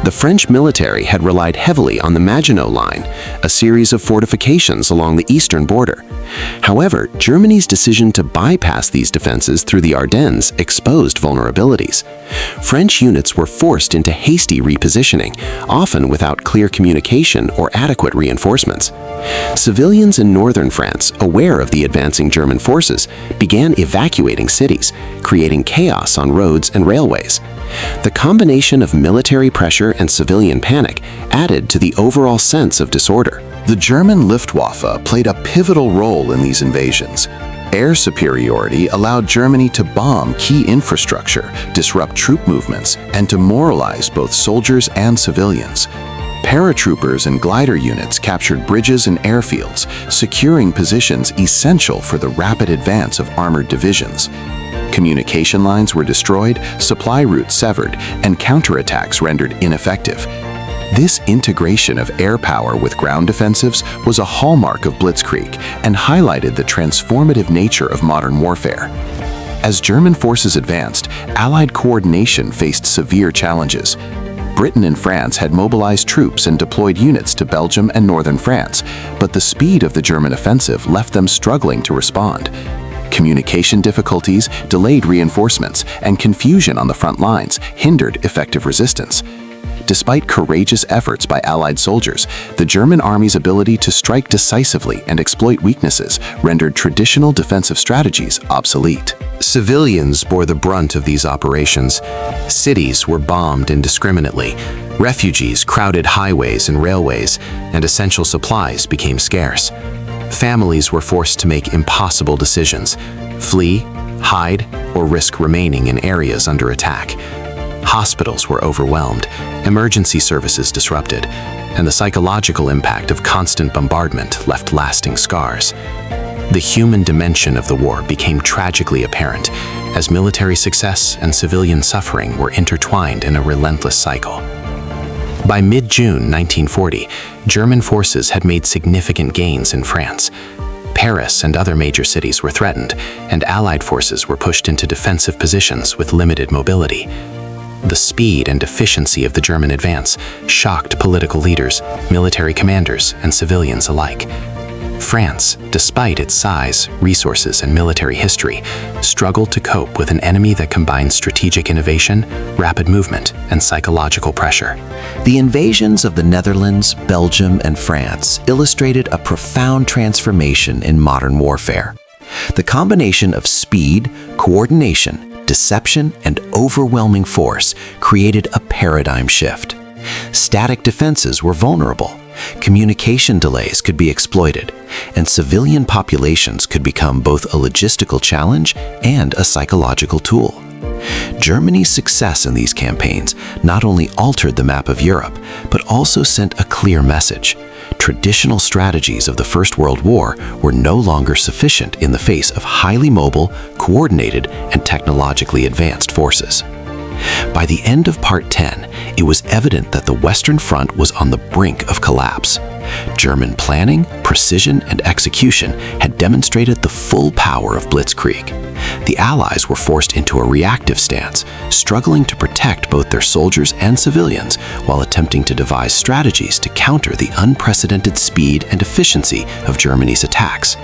The French military had relied heavily on the Maginot Line, a series of fortifications along the eastern border. However, Germany's decision to bypass these defenses through the Ardennes exposed vulnerabilities. French units were forced into hasty repositioning, often without clear communication or adequate reinforcements. Civilians in northern France, aware of the advancing German forces, began evacuating cities, creating chaos on roads and railways. The combination of military pressure and civilian panic added to the overall sense of disorder. The German Luftwaffe played a pivotal role in these invasions. Air superiority allowed Germany to bomb key infrastructure, disrupt troop movements, and to demoralize both soldiers and civilians. Paratroopers and glider units captured bridges and airfields, securing positions essential for the rapid advance of armored divisions. Communication lines were destroyed, supply routes severed, and counterattacks rendered ineffective. This integration of air power with ground defensives was a hallmark of blitzkrieg and highlighted the transformative nature of modern warfare. As German forces advanced, Allied coordination faced severe challenges. Britain and France had mobilized troops and deployed units to Belgium and northern France, but the speed of the German offensive left them struggling to respond. Communication difficulties, delayed reinforcements, and confusion on the front lines hindered effective resistance. Despite courageous efforts by Allied soldiers, the German army's ability to strike decisively and exploit weaknesses rendered traditional defensive strategies obsolete. Civilians bore the brunt of these operations. Cities were bombed indiscriminately. Refugees crowded highways and railways, and essential supplies became scarce. Families were forced to make impossible decisions: flee, hide, or risk remaining in areas under attack. Hospitals were overwhelmed, emergency services disrupted, and the psychological impact of constant bombardment left lasting scars. The human dimension of the war became tragically apparent as military success and civilian suffering were intertwined in a relentless cycle. By mid-June 1940, German forces had made significant gains in France. Paris and other major cities were threatened, and Allied forces were pushed into defensive positions with limited mobility. The speed and efficiency of the German advance shocked political leaders, military commanders, and civilians alike. France, despite its size, resources, and military history, struggled to cope with an enemy that combined strategic innovation, rapid movement, and psychological pressure. The invasions of the Netherlands, Belgium, and France illustrated a profound transformation in modern warfare. The combination of speed, coordination, deception, and overwhelming force created a paradigm shift. Static defenses were vulnerable, communication delays could be exploited, and civilian populations could become both a logistical challenge and a psychological tool. Germany's success in these campaigns not only altered the map of Europe, but also sent a clear message. Traditional strategies of the First World War were no longer sufficient in the face of highly mobile, coordinated, and technologically advanced forces. By the end of Part 10, it was evident that the Western Front was on the brink of collapse. German planning, precision, and execution had demonstrated the full power of blitzkrieg. The Allies were forced into a reactive stance, struggling to protect both their soldiers and civilians while attempting to devise strategies to counter the unprecedented speed and efficiency of Germany's attacks.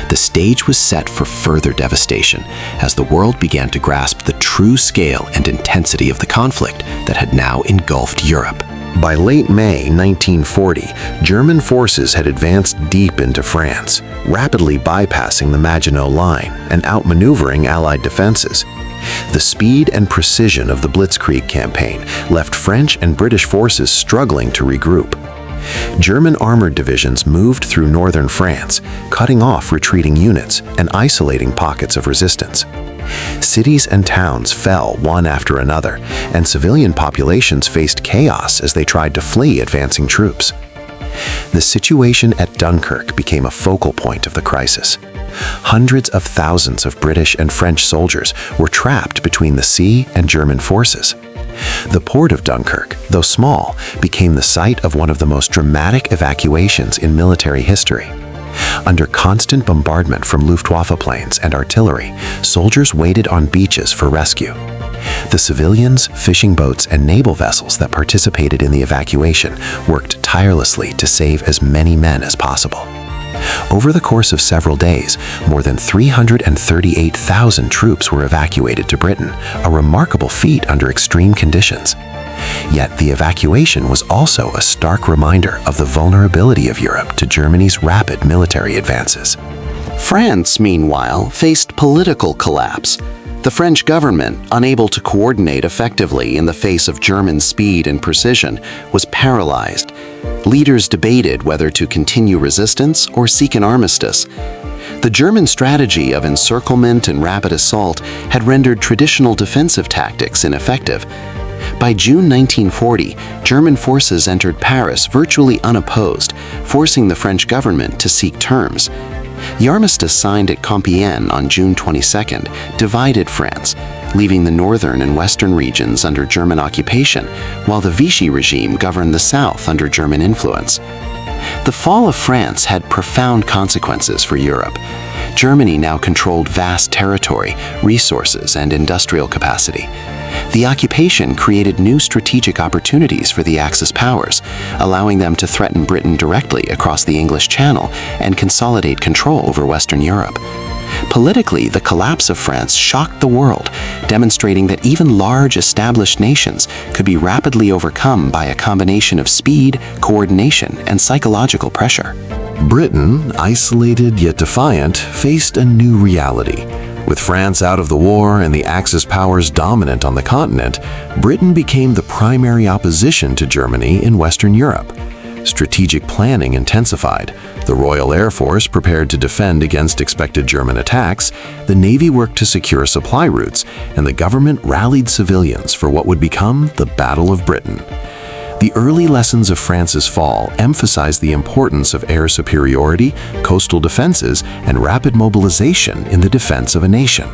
The stage was set for further devastation as the world began to grasp the true scale and intensity of the conflict that had now engulfed Europe. By late May 1940, German forces had advanced deep into France, rapidly bypassing the Maginot Line and outmaneuvering Allied defenses. The speed and precision of the Blitzkrieg campaign left French and British forces struggling to regroup. German armored divisions moved through northern France, cutting off retreating units and isolating pockets of resistance. Cities and towns fell one after another, and civilian populations faced chaos as they tried to flee advancing troops. The situation at Dunkirk became a focal point of the crisis. Hundreds of thousands of British and French soldiers were trapped between the sea and German forces. The port of Dunkirk, though small, became the site of one of the most dramatic evacuations in military history. Under constant bombardment from Luftwaffe planes and artillery, soldiers waited on beaches for rescue. The civilians, fishing boats, and naval vessels that participated in the evacuation worked tirelessly to save as many men as possible. Over the course of several days, more than 338,000 troops were evacuated to Britain, a remarkable feat under extreme conditions. Yet the evacuation was also a stark reminder of the vulnerability of Europe to Germany's rapid military advances. France, meanwhile, faced political collapse. The French government, unable to coordinate effectively in the face of German speed and precision, was paralyzed. Leaders debated whether to continue resistance or seek an armistice. The German strategy of encirclement and rapid assault had rendered traditional defensive tactics ineffective. By June 1940, German forces entered Paris virtually unopposed, forcing the French government to seek terms. The armistice signed at Compiègne on June 22nd divided France, leaving the northern and western regions under German occupation, while the Vichy regime governed the south under German influence. The fall of France had profound consequences for Europe. Germany now controlled vast territory, resources, and industrial capacity. The occupation created new strategic opportunities for the Axis powers, allowing them to threaten Britain directly across the English Channel and consolidate control over Western Europe. Politically, the collapse of France shocked the world, demonstrating that even large established nations could be rapidly overcome by a combination of speed, coordination, and psychological pressure. Britain, isolated yet defiant, faced a new reality. With France out of the war and the Axis powers dominant on the continent, Britain became the primary opposition to Germany in Western Europe. Strategic planning intensified. The Royal Air Force prepared to defend against expected German attacks, the Navy worked to secure supply routes, and the government rallied civilians for what would become the Battle of Britain. The early lessons of France's fall emphasized the importance of air superiority, coastal defenses, and rapid mobilization in the defense of a nation.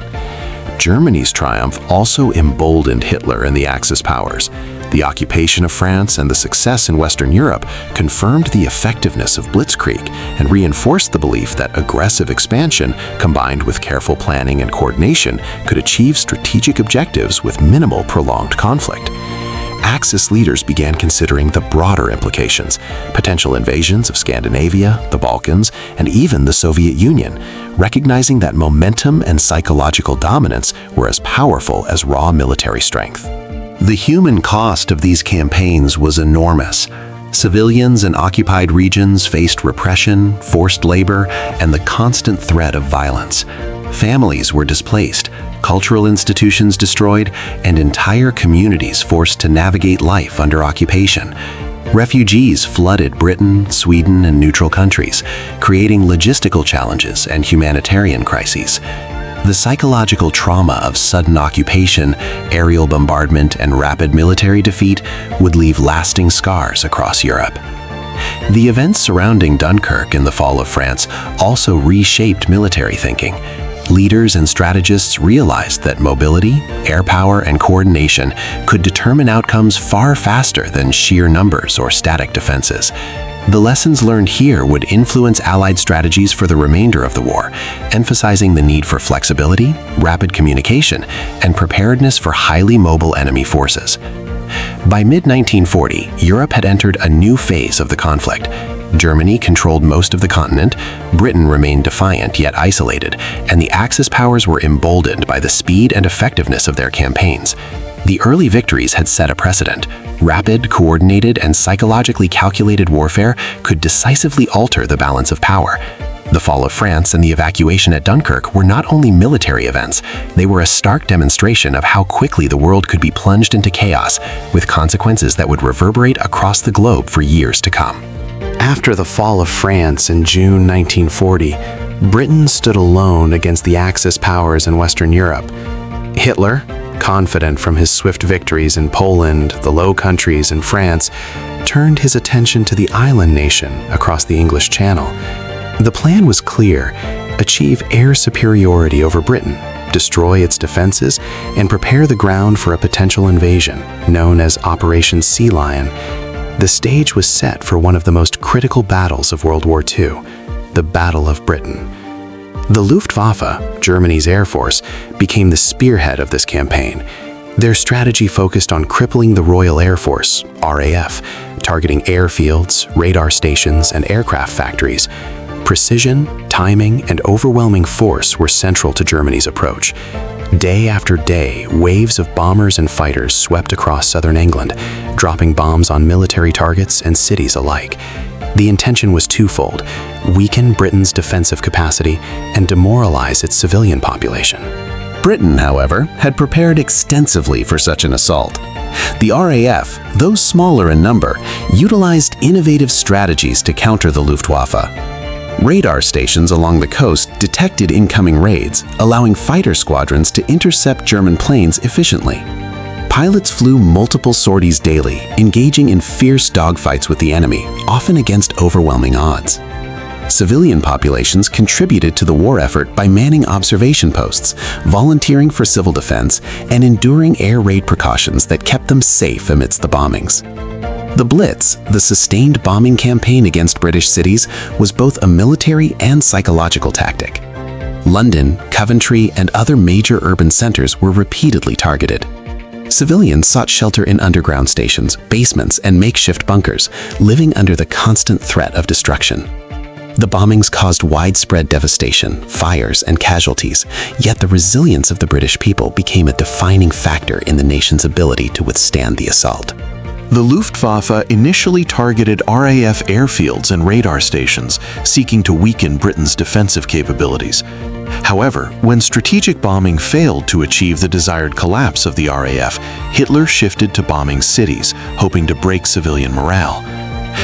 Germany's triumph also emboldened Hitler and the Axis powers. The occupation of France and the success in Western Europe confirmed the effectiveness of blitzkrieg and reinforced the belief that aggressive expansion, combined with careful planning and coordination, could achieve strategic objectives with minimal prolonged conflict. Axis leaders began considering the broader implications, potential invasions of Scandinavia, the Balkans, and even the Soviet Union, recognizing that momentum and psychological dominance were as powerful as raw military strength. The human cost of these campaigns was enormous. Civilians in occupied regions faced repression, forced labor, and the constant threat of violence. Families were displaced, cultural institutions destroyed, and entire communities forced to navigate life under occupation. Refugees flooded Britain, Sweden, and neutral countries, creating logistical challenges and humanitarian crises. The psychological trauma of sudden occupation, aerial bombardment, and rapid military defeat would leave lasting scars across Europe. The events surrounding Dunkirk in the fall of France also reshaped military thinking. Leaders and strategists realized that mobility, air power, and coordination could determine outcomes far faster than sheer numbers or static defenses. The lessons learned here would influence Allied strategies for the remainder of the war, emphasizing the need for flexibility, rapid communication, and preparedness for highly mobile enemy forces. By mid-1940, Europe had entered a new phase of the conflict. Germany controlled most of the continent, Britain remained defiant yet isolated, and the Axis powers were emboldened by the speed and effectiveness of their campaigns. The early victories had set a precedent. Rapid, coordinated, and psychologically calculated warfare could decisively alter the balance of power. The fall of France and the evacuation at Dunkirk were not only military events, they were a stark demonstration of how quickly the world could be plunged into chaos, with consequences that would reverberate across the globe for years to come. After the fall of France in June 1940, Britain stood alone against the Axis powers in Western Europe. Hitler, confident from his swift victories in Poland, the Low Countries, and France, turned his attention to the island nation across the English Channel. The plan was clear: achieve air superiority over Britain, destroy its defenses, and prepare the ground for a potential invasion, known as Operation Sea Lion. The stage was set for one of the most critical battles of World War II, the Battle of Britain. The Luftwaffe, Germany's air force, became the spearhead of this campaign. Their strategy focused on crippling the Royal Air Force, RAF, targeting airfields, radar stations, and aircraft factories. Precision, timing, and overwhelming force were central to Germany's approach. Day after day, waves of bombers and fighters swept across southern England, dropping bombs on military targets and cities alike. The intention was twofold: weaken Britain's defensive capacity and demoralize its civilian population. Britain, however, had prepared extensively for such an assault. The RAF, though smaller in number, utilized innovative strategies to counter the Luftwaffe. Radar stations along the coast detected incoming raids, allowing fighter squadrons to intercept German planes efficiently. Pilots flew multiple sorties daily, engaging in fierce dogfights with the enemy, often against overwhelming odds. Civilian populations contributed to the war effort by manning observation posts, volunteering for civil defense, and enduring air raid precautions that kept them safe amidst the bombings. The Blitz, the sustained bombing campaign against British cities, was both a military and psychological tactic. London, Coventry, and other major urban centers were repeatedly targeted. Civilians sought shelter in underground stations, basements, and makeshift bunkers, living under the constant threat of destruction. The bombings caused widespread devastation, fires, and casualties, yet the resilience of the British people became a defining factor in the nation's ability to withstand the assault. The Luftwaffe initially targeted RAF airfields and radar stations, seeking to weaken Britain's defensive capabilities. However, when strategic bombing failed to achieve the desired collapse of the RAF, Hitler shifted to bombing cities, hoping to break civilian morale.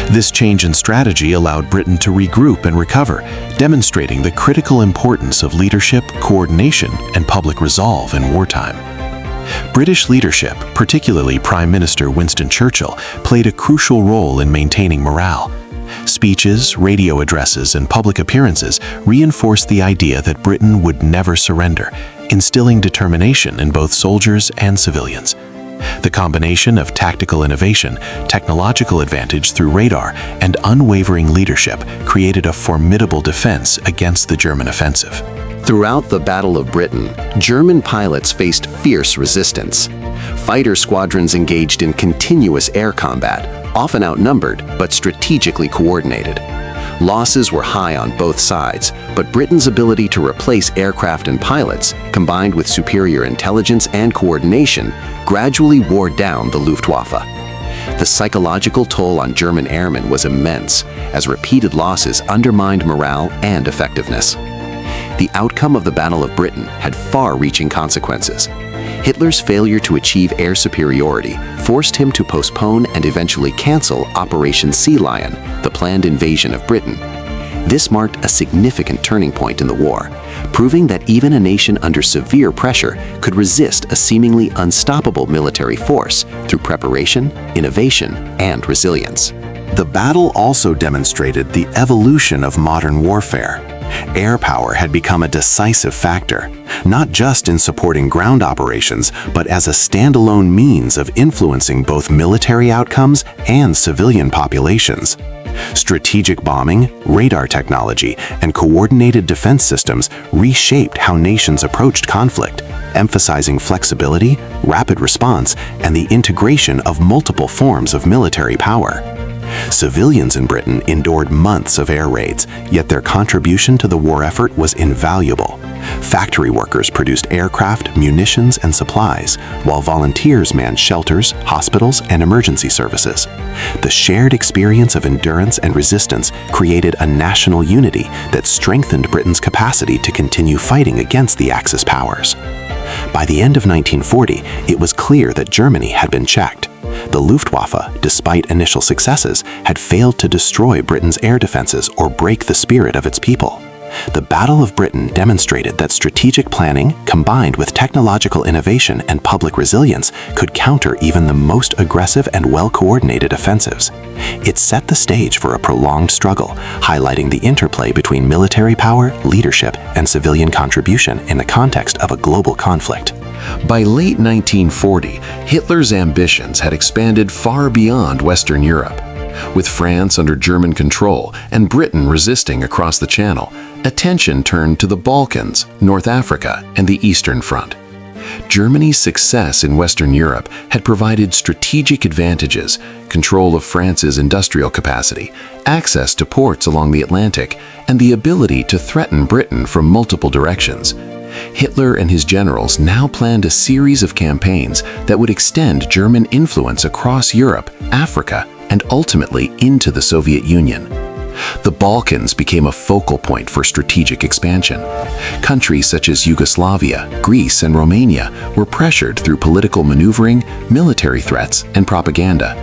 This change in strategy allowed Britain to regroup and recover, demonstrating the critical importance of leadership, coordination, and public resolve in wartime. British leadership, particularly Prime Minister Winston Churchill, played a crucial role in maintaining morale. Speeches, radio addresses, and public appearances reinforced the idea that Britain would never surrender, instilling determination in both soldiers and civilians. The combination of tactical innovation, technological advantage through radar, and unwavering leadership created a formidable defense against the German offensive. Throughout the Battle of Britain, German pilots faced fierce resistance. Fighter squadrons engaged in continuous air combat, often outnumbered but strategically coordinated. Losses were high on both sides, but Britain's ability to replace aircraft and pilots, combined with superior intelligence and coordination, gradually wore down the Luftwaffe. The psychological toll on German airmen was immense, as repeated losses undermined morale and effectiveness. The outcome of the Battle of Britain had far-reaching consequences. Hitler's failure to achieve air superiority forced him to postpone and eventually cancel Operation Sea Lion, the planned invasion of Britain. This marked a significant turning point in the war, proving that even a nation under severe pressure could resist a seemingly unstoppable military force through preparation, innovation, and resilience. The battle also demonstrated the evolution of modern warfare. Air power had become a decisive factor, not just in supporting ground operations, but as a standalone means of influencing both military outcomes and civilian populations. Strategic bombing, radar technology, and coordinated defense systems reshaped how nations approached conflict, emphasizing flexibility, rapid response, and the integration of multiple forms of military power. Civilians in Britain endured months of air raids, yet their contribution to the war effort was invaluable. Factory workers produced aircraft, munitions, and supplies, while volunteers manned shelters, hospitals, and emergency services. The shared experience of endurance and resistance created a national unity that strengthened Britain's capacity to continue fighting against the Axis powers. By the end of 1940, it was clear that Germany had been checked. The Luftwaffe, despite initial successes, had failed to destroy Britain's air defenses or break the spirit of its people. The Battle of Britain demonstrated that strategic planning, combined with technological innovation and public resilience, could counter even the most aggressive and well-coordinated offensives. It set the stage for a prolonged struggle, highlighting the interplay between military power, leadership, and civilian contribution in the context of a global conflict. By late 1940, Hitler's ambitions had expanded far beyond Western Europe. With France under German control and Britain resisting across the Channel, attention turned to the Balkans, North Africa, and the Eastern Front. Germany's success in Western Europe had provided strategic advantages: control of France's industrial capacity, access to ports along the Atlantic, and the ability to threaten Britain from multiple directions. Hitler and his generals now planned a series of campaigns that would extend German influence across Europe, Africa, and ultimately into the Soviet Union. The Balkans became a focal point for strategic expansion. Countries such as Yugoslavia, Greece, and Romania were pressured through political maneuvering, military threats, and propaganda.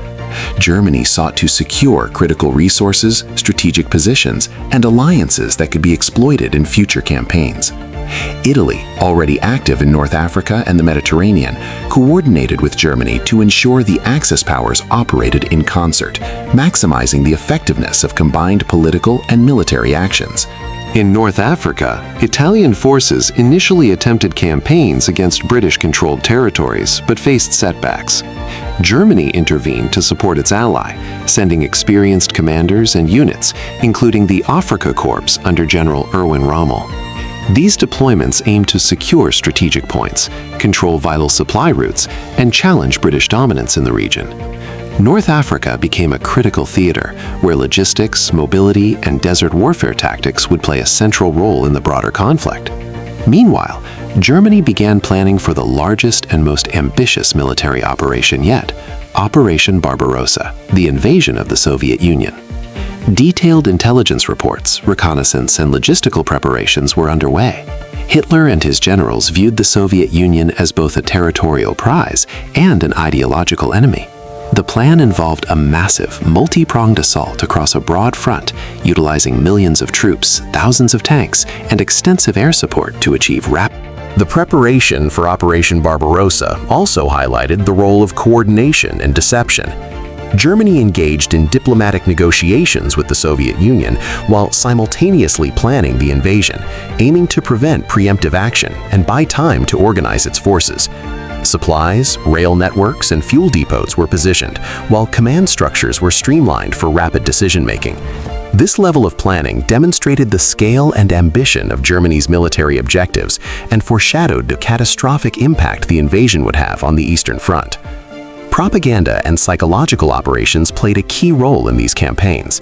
Germany sought to secure critical resources, strategic positions, and alliances that could be exploited in future campaigns. Italy, already active in North Africa and the Mediterranean, coordinated with Germany to ensure the Axis powers operated in concert, maximizing the effectiveness of combined political and military actions. In North Africa, Italian forces initially attempted campaigns against British-controlled territories but faced setbacks. Germany intervened to support its ally, sending experienced commanders and units, including the Afrika Corps under General Erwin Rommel. These deployments aimed to secure strategic points, control vital supply routes, and challenge British dominance in the region. North Africa became a critical theater where logistics, mobility, and desert warfare tactics would play a central role in the broader conflict. Meanwhile, Germany began planning for the largest and most ambitious military operation yet, Operation Barbarossa, the invasion of the Soviet Union. Detailed intelligence reports, reconnaissance, and logistical preparations were underway. Hitler and his generals viewed the Soviet Union as both a territorial prize and an ideological enemy. The plan involved a massive, multi-pronged assault across a broad front, utilizing millions of troops, thousands of tanks, and extensive air support to achieve rapid. The preparation for Operation Barbarossa also highlighted the role of coordination and deception. Germany engaged in diplomatic negotiations with the Soviet Union while simultaneously planning the invasion, aiming to prevent preemptive action and buy time to organize its forces. Supplies, rail networks, and fuel depots were positioned, while command structures were streamlined for rapid decision-making. This level of planning demonstrated the scale and ambition of Germany's military objectives and foreshadowed the catastrophic impact the invasion would have on the Eastern Front. Propaganda and psychological operations played a key role in these campaigns.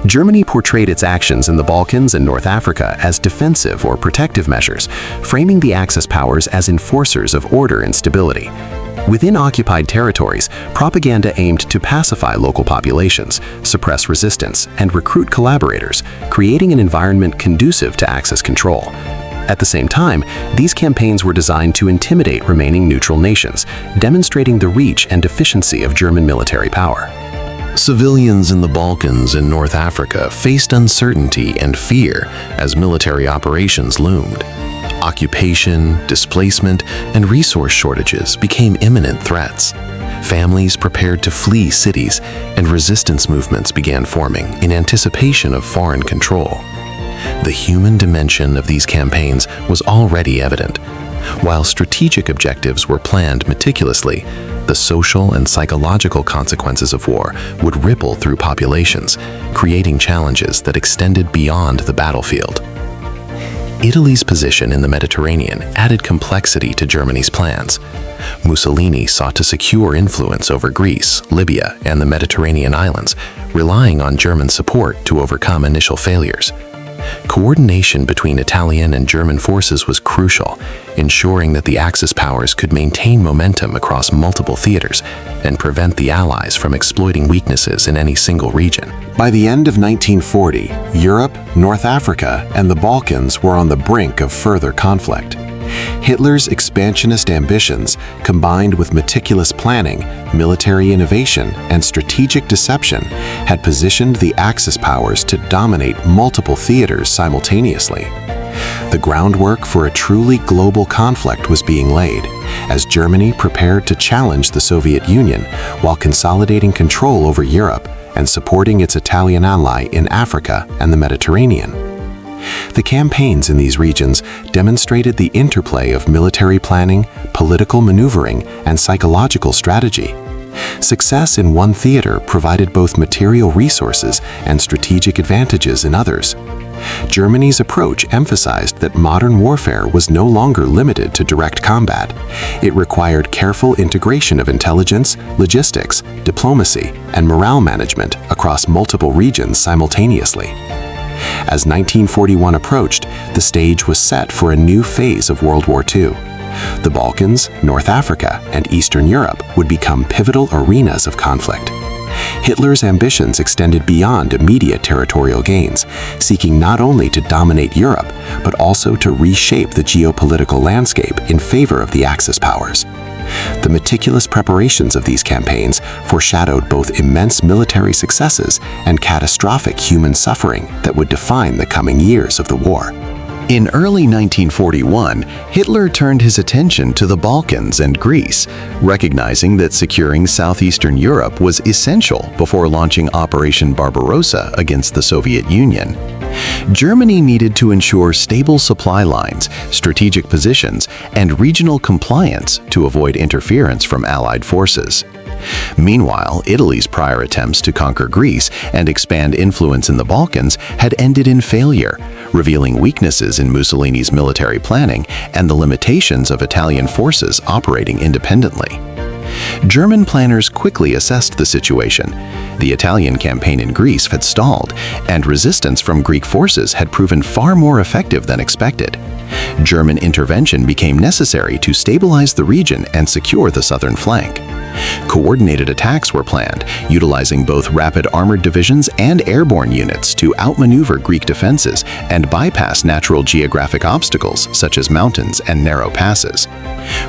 Germany portrayed its actions in the Balkans and North Africa as defensive or protective measures, framing the Axis powers as enforcers of order and stability. Within occupied territories, propaganda aimed to pacify local populations, suppress resistance, and recruit collaborators, creating an environment conducive to Axis control. At the same time, these campaigns were designed to intimidate remaining neutral nations, demonstrating the reach and efficiency of German military power. Civilians in the Balkans and North Africa faced uncertainty and fear as military operations loomed. Occupation, displacement, and resource shortages became imminent threats. Families prepared to flee cities, and resistance movements began forming in anticipation of foreign control. The human dimension of these campaigns was already evident. While strategic objectives were planned meticulously, the social and psychological consequences of war would ripple through populations, creating challenges that extended beyond the battlefield. Italy's position in the Mediterranean added complexity to Germany's plans. Mussolini sought to secure influence over Greece, Libya, and the Mediterranean islands, relying on German support to overcome initial failures. Coordination between Italian and German forces was crucial, ensuring that the Axis powers could maintain momentum across multiple theaters and prevent the Allies from exploiting weaknesses in any single region. By the end of 1940, Europe, North Africa, and the Balkans were on the brink of further conflict. Hitler's expansionist ambitions, combined with meticulous planning, military innovation, and strategic deception, had positioned the Axis powers to dominate multiple theaters simultaneously. The groundwork for a truly global conflict was being laid, as Germany prepared to challenge the Soviet Union while consolidating control over Europe and supporting its Italian ally in Africa and the Mediterranean. The campaigns in these regions demonstrated the interplay of military planning, political maneuvering, and psychological strategy. Success in one theater provided both material resources and strategic advantages in others. Germany's approach emphasized that modern warfare was no longer limited to direct combat. It required careful integration of intelligence, logistics, diplomacy, and morale management across multiple regions simultaneously. As 1941 approached, the stage was set for a new phase of World War II. The Balkans, North Africa, and Eastern Europe would become pivotal arenas of conflict. Hitler's ambitions extended beyond immediate territorial gains, seeking not only to dominate Europe, but also to reshape the geopolitical landscape in favor of the Axis powers. The meticulous preparations of these campaigns foreshadowed both immense military successes and catastrophic human suffering that would define the coming years of the war. In early 1941, Hitler turned his attention to the Balkans and Greece, recognizing that securing southeastern Europe was essential before launching Operation Barbarossa against the Soviet Union. Germany needed to ensure stable supply lines, strategic positions, and regional compliance to avoid interference from Allied forces. Meanwhile, Italy's prior attempts to conquer Greece and expand influence in the Balkans had ended in failure, revealing weaknesses in Mussolini's military planning and the limitations of Italian forces operating independently. German planners quickly assessed the situation. The Italian campaign in Greece had stalled, and resistance from Greek forces had proven far more effective than expected. German intervention became necessary to stabilize the region and secure the southern flank. Coordinated attacks were planned, utilizing both rapid armored divisions and airborne units to outmaneuver Greek defenses and bypass natural geographic obstacles such as mountains and narrow passes.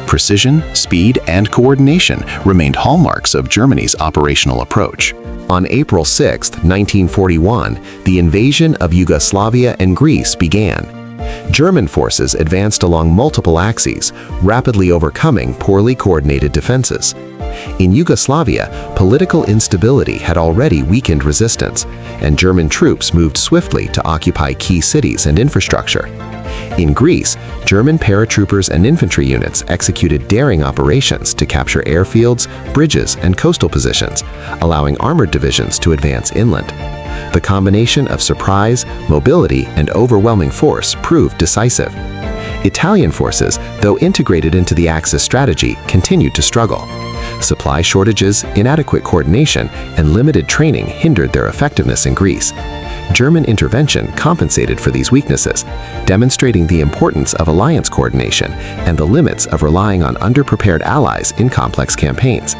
Precision, speed, and coordination remained hallmarks of Germany's operational approach. On April 6, 1941, the invasion of Yugoslavia and Greece began. German forces advanced along multiple axes, rapidly overcoming poorly coordinated defenses. In Yugoslavia, political instability had already weakened resistance, and German troops moved swiftly to occupy key cities and infrastructure. In Greece, German paratroopers and infantry units executed daring operations to capture airfields, bridges, and coastal positions, allowing armored divisions to advance inland. The combination of surprise, mobility, and overwhelming force proved decisive. Italian forces, though integrated into the Axis strategy, continued to struggle. Supply shortages, inadequate coordination, and limited training hindered their effectiveness in Greece. German intervention compensated for these weaknesses, demonstrating the importance of alliance coordination and the limits of relying on underprepared allies in complex campaigns.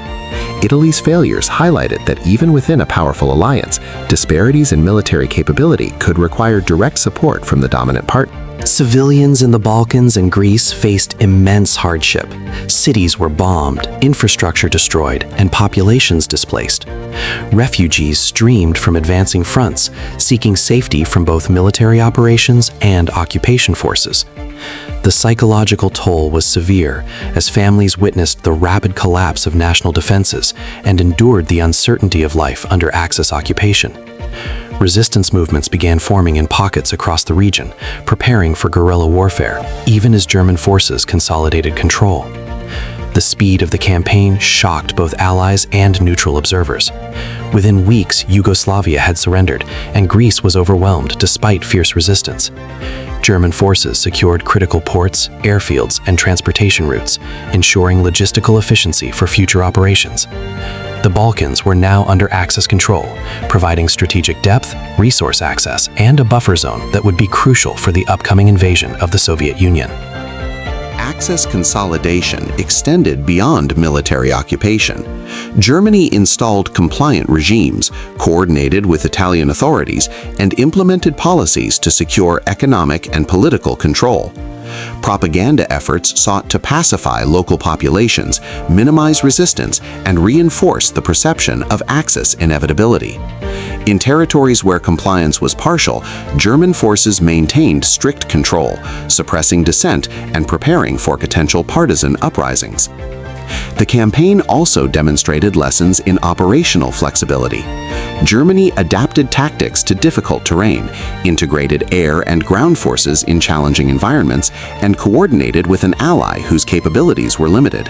Italy's failures highlighted that even within a powerful alliance, disparities in military capability could require direct support from the dominant partner. Civilians in the Balkans and Greece faced immense hardship. Cities were bombed, infrastructure destroyed, and populations displaced. Refugees streamed from advancing fronts, seeking safety from both military operations and occupation forces. The psychological toll was severe as families witnessed the rapid collapse of national defenses and endured the uncertainty of life under Axis occupation. Resistance movements began forming in pockets across the region, preparing for guerrilla warfare, even as German forces consolidated control. The speed of the campaign shocked both allies and neutral observers. Within weeks, Yugoslavia had surrendered, and Greece was overwhelmed despite fierce resistance. German forces secured critical ports, airfields, and transportation routes, ensuring logistical efficiency for future operations. The Balkans were now under Axis control, providing strategic depth, resource access, and a buffer zone that would be crucial for the upcoming invasion of the Soviet Union. Axis consolidation extended beyond military occupation. Germany installed compliant regimes, coordinated with Italian authorities, and implemented policies to secure economic and political control. Propaganda efforts sought to pacify local populations, minimize resistance, and reinforce the perception of Axis inevitability. In territories where compliance was partial, German forces maintained strict control, suppressing dissent and preparing for potential partisan uprisings. The campaign also demonstrated lessons in operational flexibility. Germany adapted tactics to difficult terrain, integrated air and ground forces in challenging environments, and coordinated with an ally whose capabilities were limited.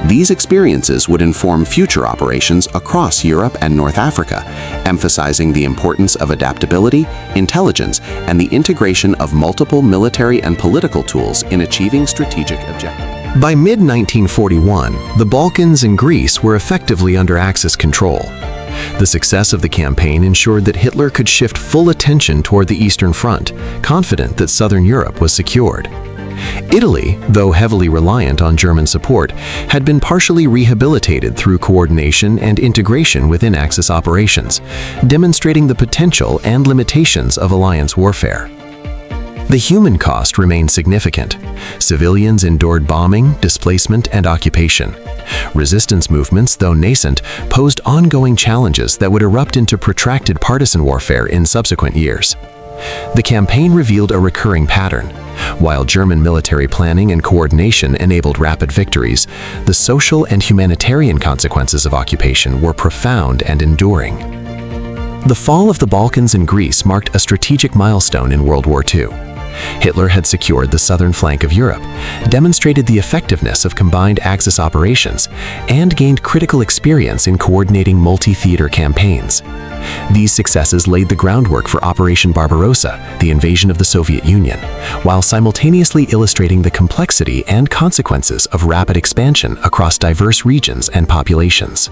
These experiences would inform future operations across Europe and North Africa, emphasizing the importance of adaptability, intelligence, and the integration of multiple military and political tools in achieving strategic objectives. By mid-1941, the Balkans and Greece were effectively under Axis control. The success of the campaign ensured that Hitler could shift full attention toward the Eastern Front, confident that Southern Europe was secured. Italy, though heavily reliant on German support, had been partially rehabilitated through coordination and integration within Axis operations, demonstrating the potential and limitations of alliance warfare. The human cost remained significant. Civilians endured bombing, displacement, and occupation. Resistance movements, though nascent, posed ongoing challenges that would erupt into protracted partisan warfare in subsequent years. The campaign revealed a recurring pattern. While German military planning and coordination enabled rapid victories, the social and humanitarian consequences of occupation were profound and enduring. The fall of the Balkans and Greece marked a strategic milestone in World War II. Hitler had secured the southern flank of Europe, demonstrated the effectiveness of combined Axis operations, and gained critical experience in coordinating multi-theater campaigns. These successes laid the groundwork for Operation Barbarossa, the invasion of the Soviet Union, while simultaneously illustrating the complexity and consequences of rapid expansion across diverse regions and populations.